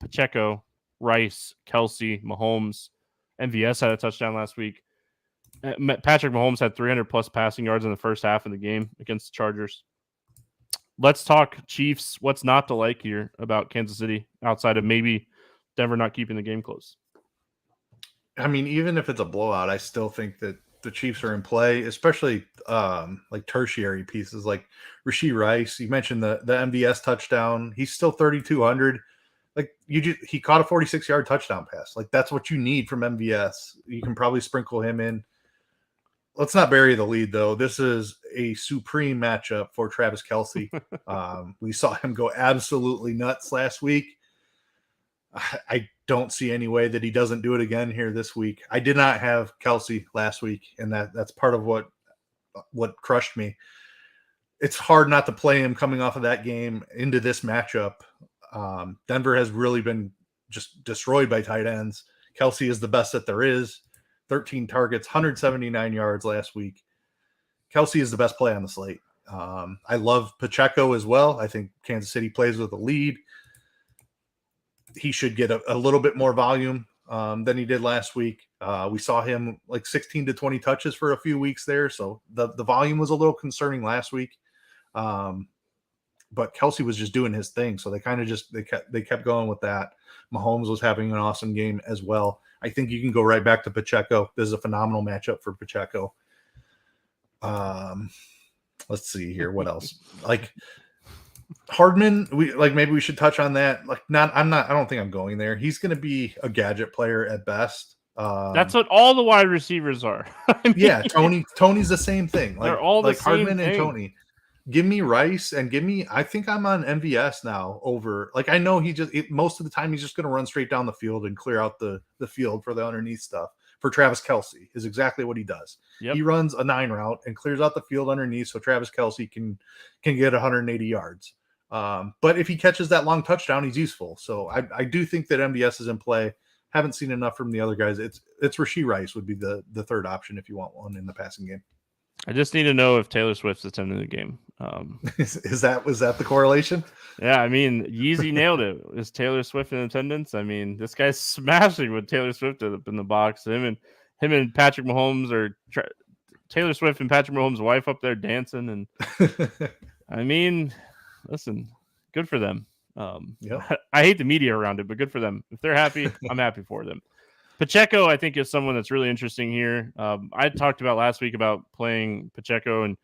Pacheco, Rice, Kelsey, Mahomes. MVS had a touchdown last week. Patrick Mahomes had 300 plus passing yards in the first half of the game against the Chargers. Let's talk Chiefs. What's not to like here about Kansas City outside of maybe Denver not keeping the game close? I mean, even if it's a blowout, I still think that the Chiefs are in play, especially like tertiary pieces like Rashee Rice. You mentioned the MVS touchdown. He's still 3,200. Like he caught a 46-yard touchdown pass. Like that's what you need from MVS. You can probably sprinkle him in. let's not bury the lead, though. This is a supreme matchup for Travis Kelce. We saw him go absolutely nuts last week. I don't see any way that he doesn't do it again here this week. I did not have Kelce last week, and that's part of what crushed me. It's hard not to play him coming off of that game into this matchup. Denver has really been just destroyed by tight ends. Kelce is the best that there is. 13 targets, 179 yards last week. Kelce is the best play on the slate. I love Pacheco as well. I think Kansas City plays with a lead. He should get a little bit more volume than he did last week. We saw him like 16 to 20 touches for a few weeks there. So the volume was a little concerning last week. But Kelce was just doing his thing. So they kind of they kept going with that. Mahomes was having an awesome game as well. I think you can go right back to Pacheco. This is a phenomenal matchup for Pacheco. Let's see here. What else? Like Hardman, maybe we should touch on that. I don't think I'm going there. He's going to be a gadget player at best. That's what all the wide receivers are. Yeah, Tony's the same thing. They're all the same Hardman thing. And Tony. Give me Rice and I think I'm on MVS now over. I know most of the time he's just going to run straight down the field and clear out the field for the underneath stuff. For Travis Kelce is exactly what he does. Yep. He runs a 9 route and clears out the field underneath so Travis Kelce can get 180 yards. But if he catches that long touchdown, he's useful. So I do think that MVS is in play. Haven't seen enough from the other guys. It's Rashee Rice would be the third option if you want one in the passing game. I just need to know if Taylor Swift's attending the game. Was that the correlation? Yeah, I mean, Yeezy nailed it. Is Taylor Swift in attendance? I mean, this guy's smashing with Taylor Swift up in the box. Him and Patrick Mahomes Taylor Swift and Patrick Mahomes' wife up there dancing, and I mean, listen, good for them. I hate the media around it, but good for them. If they're happy, I'm happy for them. Pacheco, I think, is someone that's really interesting here. I talked about last week about playing Pacheco and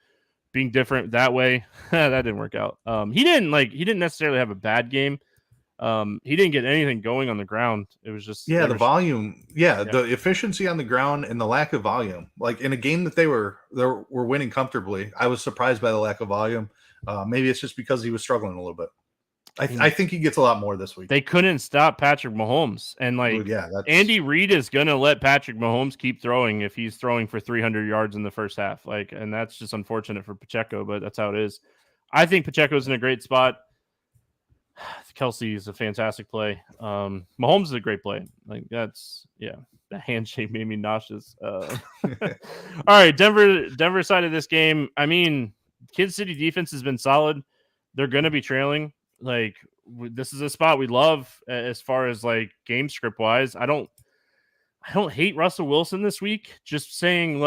being different that way. That didn't work out. He didn't necessarily have a bad game. He didn't get anything going on the ground. It was just the volume. The efficiency on the ground and the lack of volume. Like in a game that they were winning comfortably, I was surprised by the lack of volume. Maybe it's just because he was struggling a little bit. I think he gets a lot more this week. They couldn't stop Patrick Mahomes. And Andy Reid is going to let Patrick Mahomes keep throwing if he's throwing for 300 yards in the first half. And that's just unfortunate for Pacheco, but that's how it is. I think Pacheco's in a great spot. Kelce is a fantastic play. Mahomes is a great play. The handshake made me nauseous. All right, Denver side of this game. I mean, Kansas City defense has been solid. They're going to be trailing. This is a spot we love as far as game script wise. I don't hate Russell Wilson this week. Just saying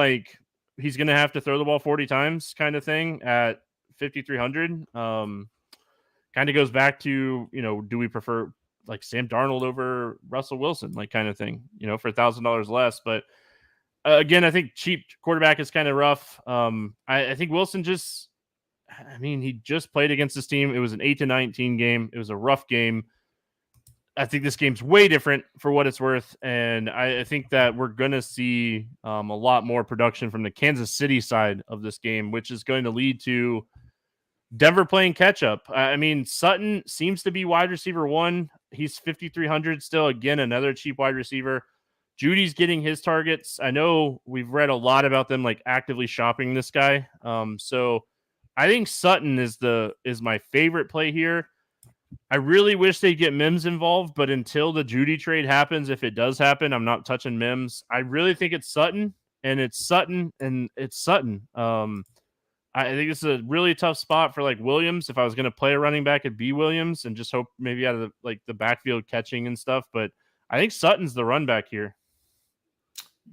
he's going to have to throw the ball 40 times kind of thing at 5,300. Kind of goes back to, do we prefer Sam Darnold over Russell Wilson, kind of thing, for $1,000 less. But again, I think cheap quarterback is kind of rough. I think Wilson he just played against this team. It was an 8-19 game. It was a rough game. I think this game's way different for what it's worth. And I think that we're going to see a lot more production from the Kansas City side of this game, which is going to lead to Denver playing catch up. I mean, Sutton seems to be wide receiver 1. He's 5,300 still. Again, another cheap wide receiver. Judy's getting his targets. I know we've read a lot about them actively shopping this guy. So I think Sutton is my favorite play here. I really wish they'd get Mims involved, but until the Judy trade happens, if it does happen, I'm not touching Mims. I really think it's Sutton, and it's Sutton, and it's Sutton. I think it's a really tough spot for Williams. If I was going to play a running back, it'd be Williams, and just hope maybe out of the backfield catching and stuff. But I think Sutton's the run back here.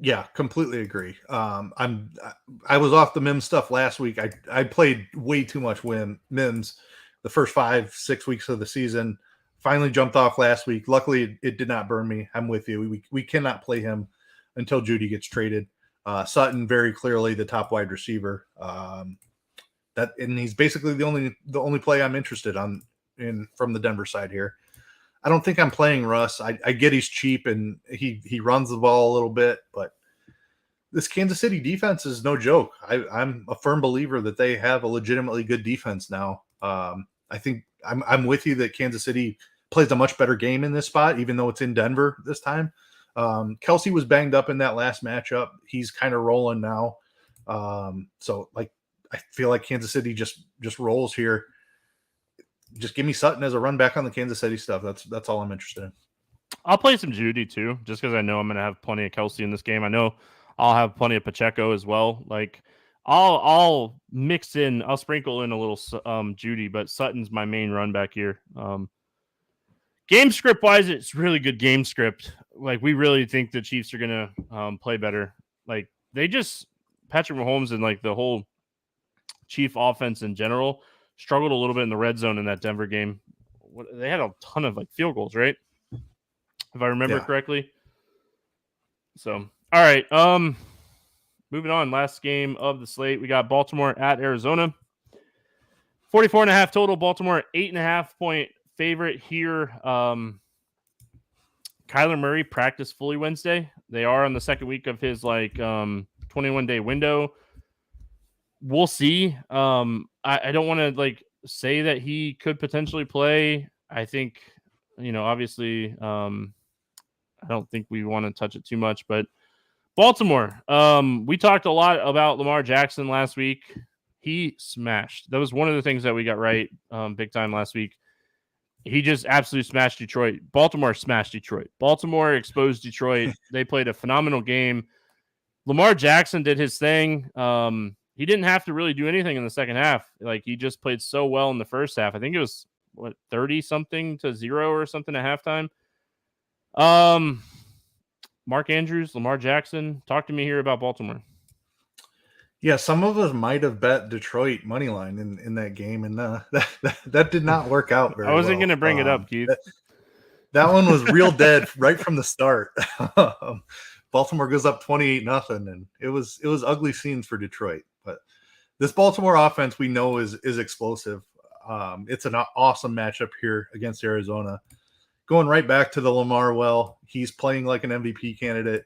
Yeah, completely agree. I was off the Mims stuff last week. I played way too much Mims the first 5-6 weeks of the season. Finally jumped off last week. Luckily, it did not burn me. I'm with you. We cannot play him until Judy gets traded. Sutton very clearly the top wide receiver. And he's basically the only play I'm interested in from the Denver side here. I don't think I'm playing Russ. I get he's cheap and he runs the ball a little bit, but this Kansas City defense is no joke. I'm a firm believer that they have a legitimately good defense now. I think I'm with you that Kansas City plays a much better game in this spot, even though it's in Denver this time. Kelsey was banged up in that last matchup. He's kind of rolling now. So like, I feel like Kansas City just rolls here. Just give me Sutton as a run back on the Kansas City stuff. That's all I'm interested in. I'll play some Judy too, just because I know I'm going to have plenty of Kelsey in this game. I know I'll have plenty of Pacheco as well. Like I'll mix in, I'll sprinkle in a little Judy, but Sutton's my main run back here. Game script wise, it's really good game script. Like we really think the Chiefs are going to play better. Like Patrick Mahomes and like the whole Chief offense in general struggled a little bit in the red zone in that Denver game. They had a ton of like field goals, right? If I remember correctly. So, all right. Moving on. Last game of the slate. We got Baltimore at Arizona. 44.5 total. Baltimore 8.5 point favorite here. Kyler Murray practiced fully Wednesday. They are on the second week of his 21-day window. We'll see. I don't want to say that he could potentially play. I think, obviously, I don't think we want to touch it too much, but Baltimore. We talked a lot about Lamar Jackson last week. He smashed. That was one of the things that we got right big time last week. He just absolutely smashed Detroit. Baltimore smashed Detroit. Baltimore exposed Detroit. They played a phenomenal game. Lamar Jackson did his thing. He didn't have to really do anything in the second half. Like he just played so well in the first half. I think it was 30-something to 0 or something at halftime. Mark Andrews, Lamar Jackson. Talk to me here about Baltimore. Yeah, some of us might have bet Detroit money line in that game, and that did not work out very well. I wasn't going to bring it up, Keith. That one was real dead right from the start. Baltimore goes up 28-0, and it was ugly scenes for Detroit. But this Baltimore offense we know is explosive. It's an awesome matchup here against Arizona. Going right back to the Lamar well, he's playing like an MVP candidate.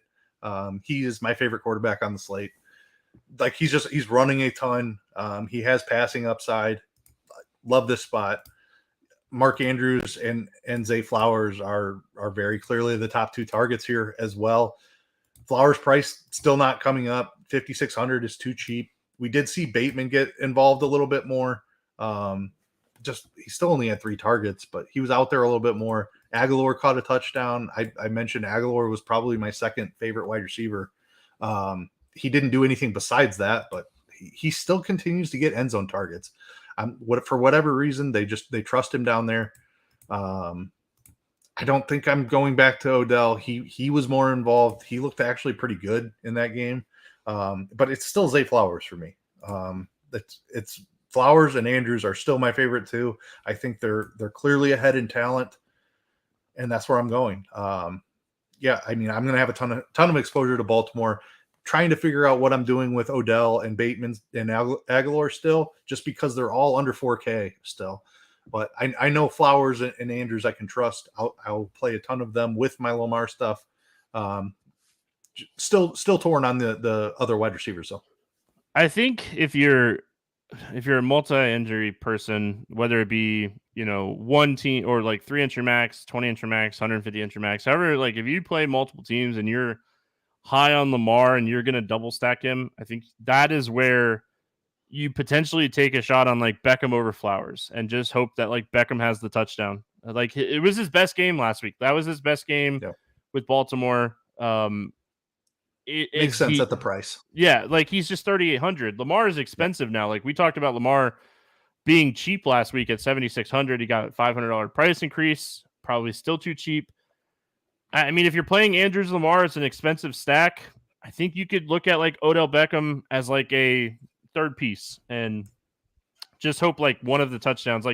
He is my favorite quarterback on the slate. Like he's running a ton. He has passing upside. Love this spot. Mark Andrews and Zay Flowers are very clearly the top two targets here as well. Flowers price still not coming up. 5,600 is too cheap. We did see Bateman get involved a little bit more. He still only had 3 targets, but he was out there a little bit more. Aguilar caught a touchdown. I mentioned Aguilar was probably my second favorite wide receiver. He didn't do anything besides that, but he still continues to get end zone targets. For whatever reason, they trust him down there. I don't think I'm going back to Odell. He was more involved. He looked actually pretty good in that game. But it's still Zay Flowers for me. It's Flowers and Andrews are still my favorite too. I think they're clearly ahead in talent, and that's where I'm going. I'm going to have a ton of exposure to Baltimore. Trying to figure out what I'm doing with Odell and Bateman and Aguilar still, just because they're all under 4K still. But I know Flowers and Andrews I can trust. I'll play a ton of them with my Lamar stuff. Still torn on the other wide receivers though. I think if you're a multi-injury person, whether it be one team or like 3 inch max, 20 inch max, 150 inch max, however, if you play multiple teams and you're high on Lamar and you're going to double stack him, I think that is where you potentially take a shot on Beckham over Flowers and just hope that Beckham has the touchdown. It was his best game last week. That was his best game with Baltimore. It makes sense at the price. Yeah. He's just 3,800. Lamar is expensive now. We talked about Lamar being cheap last week at 7,600. He got a $500 price increase, probably still too cheap. I mean, if you're playing Andrews Lamar, it's an expensive stack. I think you could look at Odell Beckham as a third piece and just hope one of the touchdowns.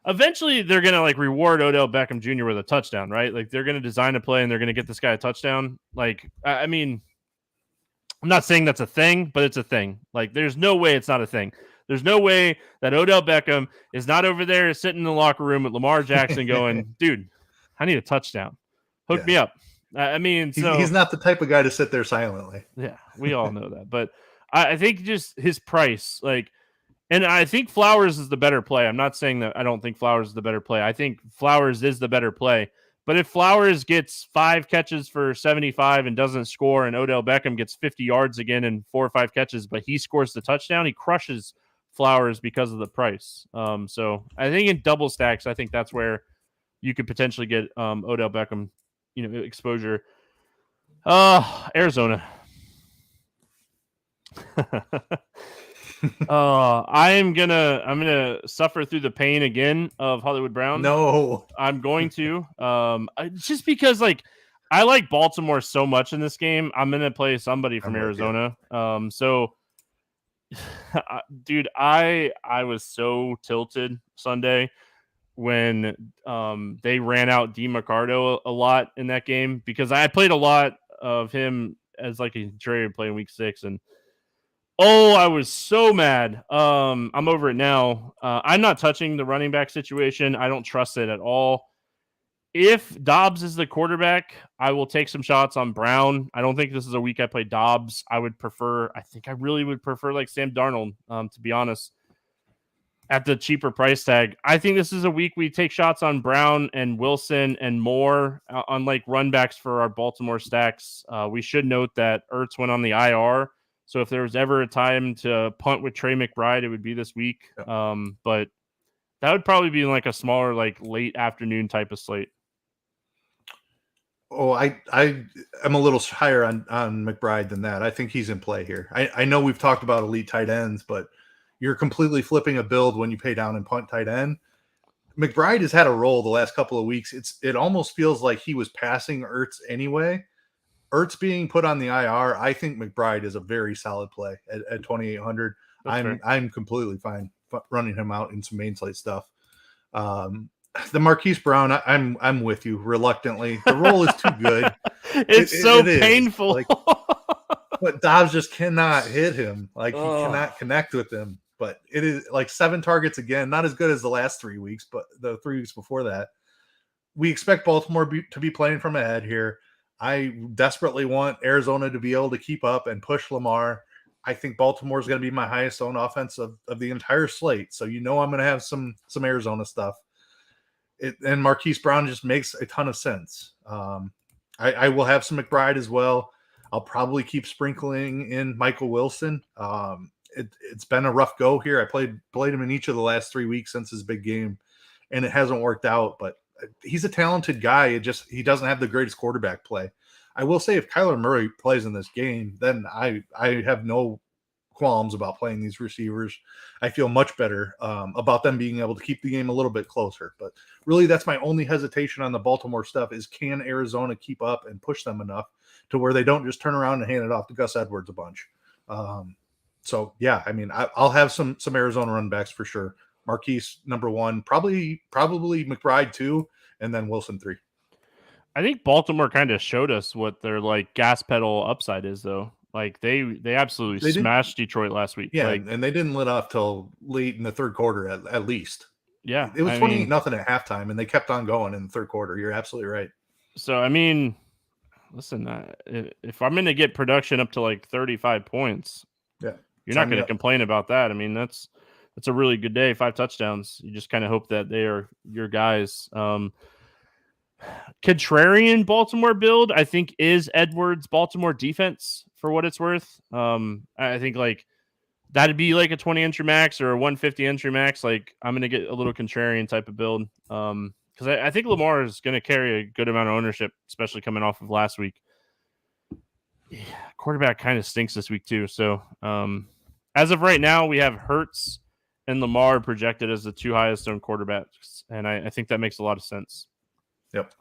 Eventually they're going to reward Odell Beckham Jr. with a touchdown, right? They're going to design a play and they're going to get this guy a touchdown. I mean, I'm not saying that's a thing, but it's a thing. There's no way it's not a thing. There's no way that Odell Beckham is not over there sitting in the locker room with Lamar Jackson going, dude, I need a touchdown. Hook me up. I mean, he's not the type of guy to sit there silently. Yeah, we all know that. But I think just his price, like, and I think Flowers is the better play. I'm not saying that I don't think Flowers is the better play. I think Flowers is the better play. But if Flowers gets 5 catches for 75 and doesn't score, and Odell Beckham gets 50 yards again and 4 or 5 catches, but he scores the touchdown, he crushes Flowers because of the price. So I think in double stacks, I think that's where you could potentially get Odell Beckham, exposure. Arizona. I'm gonna suffer through the pain again of Hollywood Brown. No, I'm going to. Just because like I like Baltimore so much in this game, I'm gonna play somebody from Arizona. So dude, I was so tilted Sunday when they ran out DeMarcado a lot in that game, because I played a lot of him as like a trade play in week 6, and I was so mad. I'm over it now. I'm not touching the running back situation. I don't trust it at all. If Dobbs is the quarterback, I will take some shots on Brown. I don't think this is a week I play Dobbs. I really would prefer like Sam Darnold, to be honest, at the cheaper price tag. I think this is a week we take shots on Brown and Wilson and Moore on like run backs for our Baltimore stacks. We should note that Ertz went on the IR. So if there was ever a time to punt with Trey McBride, it would be this week. But that would probably be like a smaller, like late afternoon type of slate. Oh, I'm a little higher on McBride than that. I think he's in play here. I know we've talked about elite tight ends, but you're completely flipping a build when you pay down and punt tight end. McBride has had a role the last couple of weeks. It almost feels like he was passing Ertz anyway. Ertz being put on the IR, I think McBride is a very solid play at 2,800. I'm completely fine running him out in some main slate stuff. The Marquise Brown, I'm with you reluctantly. The role is too good. It's so painful. Like, but Dobbs just cannot hit him. Like, he cannot connect with him. But it is like 7 targets again, not as good as the last 3 weeks, but the 3 weeks before that. We expect Baltimore to be playing from ahead here. I desperately want Arizona to be able to keep up and push Lamar. I think Baltimore is going to be my highest owned offense of the entire slate. So I'm going to have some Arizona stuff. And Marquise Brown just makes a ton of sense. I will have some McBride as well. I'll probably keep sprinkling in Michael Wilson. It's been a rough go here. I played him in each of the last 3 weeks since his big game, and it hasn't worked out. But he's a talented guy. He doesn't have the greatest quarterback play. I will say if Kyler Murray plays in this game, then I have no qualms about playing these receivers. I feel much better about them being able to keep the game a little bit closer. But really, that's my only hesitation on the Baltimore stuff is, can Arizona keep up and push them enough to where they don't just turn around and hand it off to Gus Edwards a bunch? So yeah, I mean, I'll have some Arizona run backs for sure. Marquise number 1, probably McBride 2, and then Wilson 3. I think Baltimore kind of showed us what their like gas pedal upside is, though. Like they absolutely smashed Detroit last week. Yeah, and they didn't let off till late in the third quarter at least. Yeah, it was 28-0 at halftime, and they kept on going in the third quarter. You're absolutely right. So I mean, listen, if I'm going to get production up to like 35 points, yeah, you're not going to complain about that. I mean, that's a really good day. 5 touchdowns. You just kind of hope that they are your guys. Contrarian Baltimore build, I think, is Edwards' Baltimore defense for what it's worth. I think like that'd be like a 20 entry max or a 150 entry max. Like I'm going to get a little contrarian type of build. Because I think Lamar is going to carry a good amount of ownership, especially coming off of last week. Yeah, quarterback kind of stinks this week too. So as of right now, we have Hurts and Lamar projected as the 2 highest owned quarterbacks. And I think that makes a lot of sense. Yep.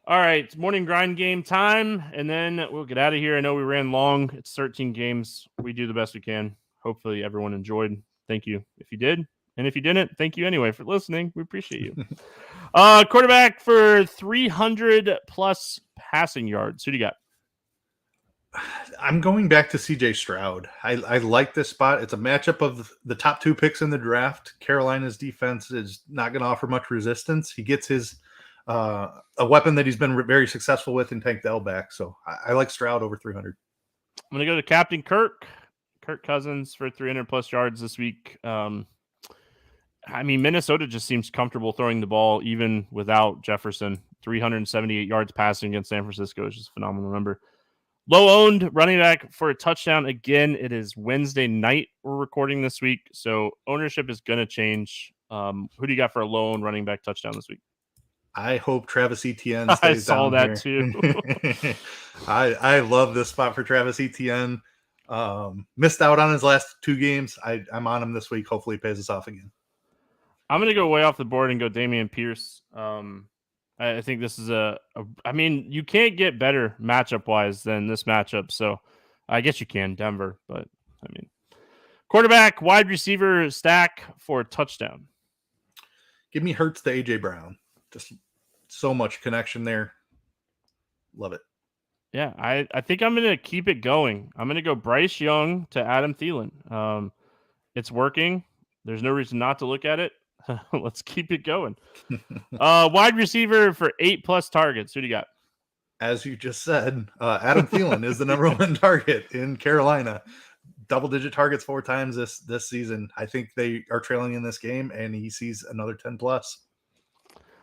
All right, morning grind game time, and then we'll get out of here. I know we ran long. It's 13 games. We do the best we can. Hopefully everyone enjoyed. Thank you if you did. And if you didn't, thank you anyway for listening. We appreciate you. Quarterback for 300-plus passing yards. Who do you got? I'm going back to CJ Stroud. I like this spot. It's a matchup of the top 2 picks in the draft. Carolina's defense is not going to offer much resistance. He gets his a weapon that he's been very successful with in Tank Dell back. So I like Stroud over 300. I'm going to go to Captain Kirk Cousins for 300 plus yards this week. Minnesota just seems comfortable throwing the ball even without Jefferson. 378 yards passing against San Francisco is just a phenomenal number. Low owned running back for a touchdown. Again, it is Wednesday night we're recording this week, so ownership is going to change. Who do you got for a low owned running back touchdown this week? I hope Travis Etienne stays I saw down that here. too. I love this spot for Travis Etienne. Missed out on his last 2 games. I'm on him this week. Hopefully he pays us off again. I'm going to go way off the board and go Dameon Pierce. I think this is you can't get better matchup-wise than this matchup. So I guess you can, Denver. But, quarterback, wide receiver stack for a touchdown. Give me Hurts to A.J. Brown. Just so much connection there. Love it. Yeah, I think I'm going to keep it going. I'm going to go Bryce Young to Adam Thielen. It's working. There's no reason not to look at it. Let's keep it going. Wide receiver for 8+ targets. Who do you got? As you just said, Adam Thielen is the number 1 target in Carolina. Double-digit targets 4 times this season. I think they are trailing in this game, and he sees another 10+.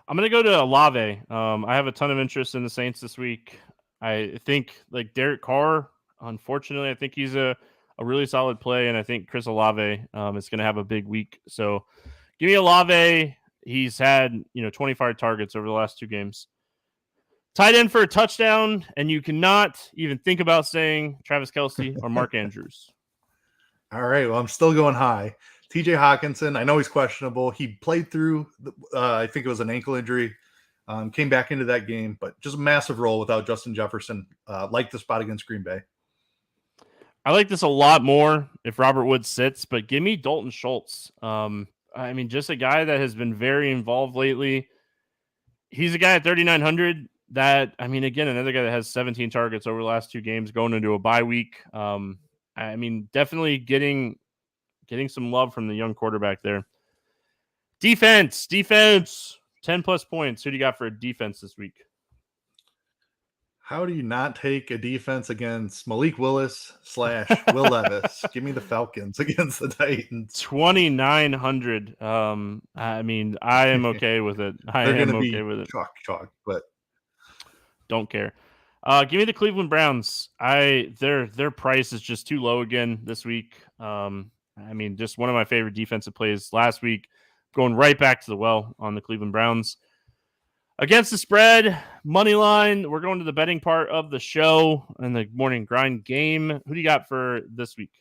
I'm going to go to Olave. I have a ton of interest in the Saints this week. I think, like Derek Carr, unfortunately, I think he's a really solid play, and I think Chris Olave is going to have a big week. So give me Olave. He's had 25 targets over the last 2 games. Tight end for a touchdown, and you cannot even think about saying Travis Kelce or Mark Andrews. All right, well, I'm still going high. TJ Hawkinson, I know he's questionable. He played through, I think it was an ankle injury, came back into that game, but just a massive role without Justin Jefferson. Like the spot against Green Bay. I like this a lot more if Robert Woods sits, but give me Dalton Schultz. Just a guy that has been very involved lately. He's a guy at 3,900 that, again, another guy that has 17 targets over the last 2 games going into a bye week. Definitely getting some love from the young quarterback there. Defense, 10+ points. Who do you got for a defense this week? How do you not take a defense against Malik Willis / Will Levis? Give me the Falcons against the Titans. 2,900. I am okay with it. I am okay with it. Chalk, but don't care. Give me the Cleveland Browns. Their price is just too low again this week. Just one of my favorite defensive plays last week. Going right back to the well on the Cleveland Browns. Against the spread, money line. We're going to the betting part of the show and the morning grind game. Who do you got for this week?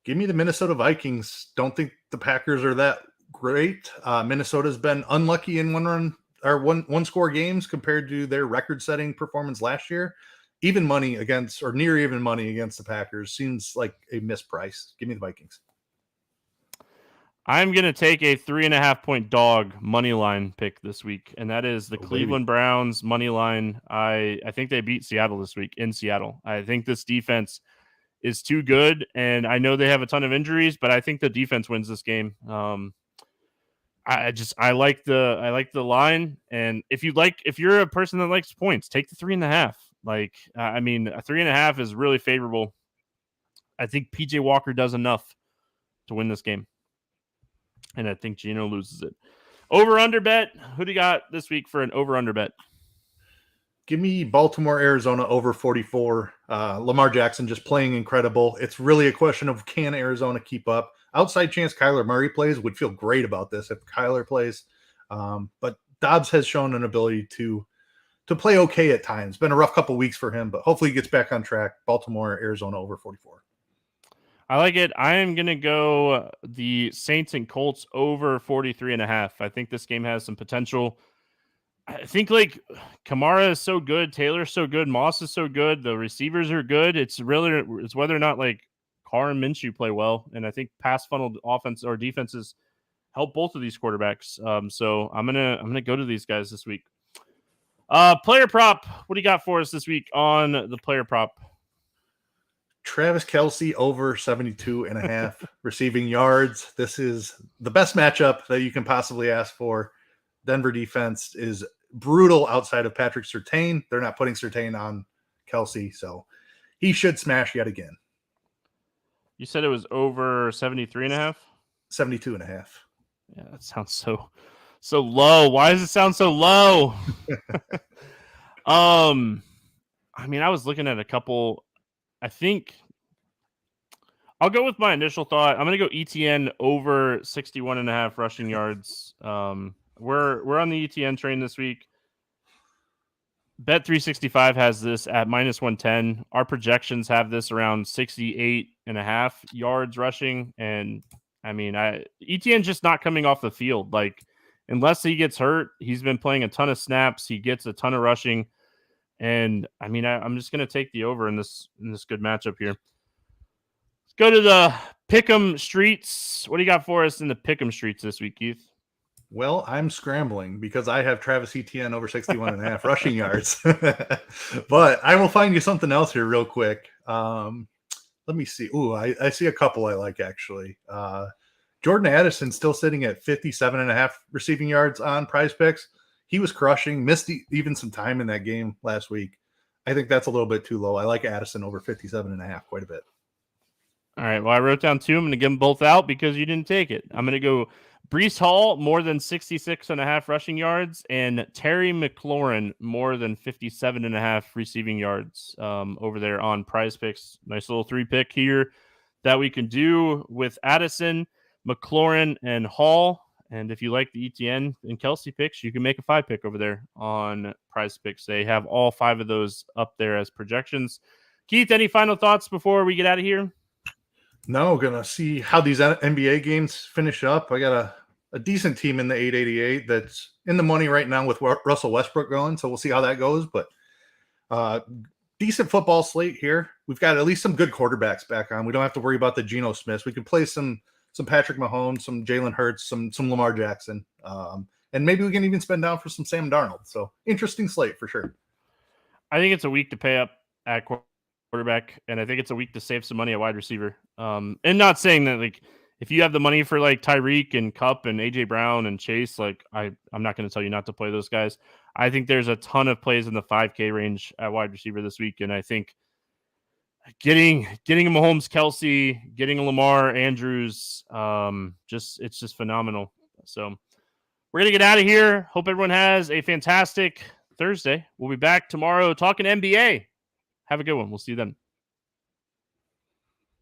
Give me the Minnesota Vikings. Don't think the Packers are that great. Minnesota's been unlucky in one score games compared to their record-setting performance last year. Even money against, or near even money against the Packers seems like a misprice. Give me the Vikings. I'm going to take a 3.5-point dog money line pick this week, and that is the Cleveland Browns money line. I think they beat Seattle this week in Seattle. I think this defense is too good, and I know they have a ton of injuries, but I think the defense wins this game. I like the line, and if you're a person that likes points, take the 3.5. A 3.5 is really favorable. I think PJ Walker does enough to win this game. And I think Geno loses it. Over-under bet. Who do you got this week for an over-under bet? Give me Baltimore, Arizona over 44. Lamar Jackson just playing incredible. It's really a question of can Arizona keep up. Outside chance Kyler Murray plays. Would feel great about this if Kyler plays. But Dobbs has shown an ability to play okay at times. Been a rough couple weeks for him, but hopefully he gets back on track. Baltimore, Arizona over 44. I like it. I am going to go the Saints and Colts over 43.5. I think this game has some potential. I think Kamara is so good. Taylor's so good. Moss is so good. The receivers are good. It's whether or not Carr and Minshew play well. And I think pass funneled offense or defenses help both of these quarterbacks. So I'm going to go to these guys this week. Player prop. What do you got for us this week on the player prop? Travis Kelce over 72.5 receiving yards. This is the best matchup that you can possibly ask for. Denver defense is brutal outside of Patrick Surtain. They're not putting Surtain on Kelsey, so he should smash yet again. You said it was over 73.5? 72.5. Yeah, that sounds so low. Why does it sound so low? I mean, I was looking at a couple. I think I'll go with my initial thought. I'm going to go ETN over 61.5 rushing yards. We're on the ETN train this week. Bet365 has this at -110. Our projections have this around 68.5 yards rushing. And I mean, ETN just not coming off the field. Like, unless he gets hurt, he's been playing a ton of snaps. He gets a ton of rushing. And I mean, I'm just going to take the over in this good matchup here. Let's go to the Pick'em streets. What do you got for us in the Pick'em streets this week, Keith? Well, I'm scrambling because I have Travis Etienne over 61.5 rushing yards. But I will find you something else here real quick. Let me see. Ooh, I see a couple I like, actually. Jordan Addison still sitting at 57.5 receiving yards on Prize Picks. He was crushing, missed even some time in that game last week. I think that's a little bit too low. I like Addison over 57.5 quite a bit. All right. Well, I wrote down two. I'm going to give them both out because you didn't take it. I'm going to go Breece Hall, more than 66.5 rushing yards, and Terry McLaurin, more than 57.5 receiving yards over there on Prize Picks. Nice little 3-pick here that we can do with Addison, McLaurin, and Hall. And if you like the ETN and Kelsey picks, you can make a 5-pick over there on Prize Picks. They have all 5 of those up there as projections. Keith, any final thoughts before we get out of here? No, gonna see how these NBA games finish up. I got a decent team in the 888 that's in the money right now with Russell Westbrook going, so we'll see how that goes. But decent football slate here. We've got at least some good quarterbacks back on. We don't have to worry about the Geno Smiths. We can play some Patrick Mahomes, some Jalen Hurts, some Lamar Jackson, and maybe we can even spend down for some Sam Darnold. So interesting slate for sure. I think it's a week to pay up at quarterback, and I think it's a week to save some money at wide receiver. And not saying that, like, if you have the money for like Tyreek and Kupp and AJ Brown and Chase, like I'm not going to tell you not to play those guys. I think there's a ton of plays in the 5K range at wide receiver this week, and I think getting a Mahomes, Kelsey, getting a Lamar, Andrews, it's just phenomenal. So we're gonna get out of here. Hope everyone has a fantastic Thursday. We'll be back tomorrow talking NBA. Have a good one. We'll see you then.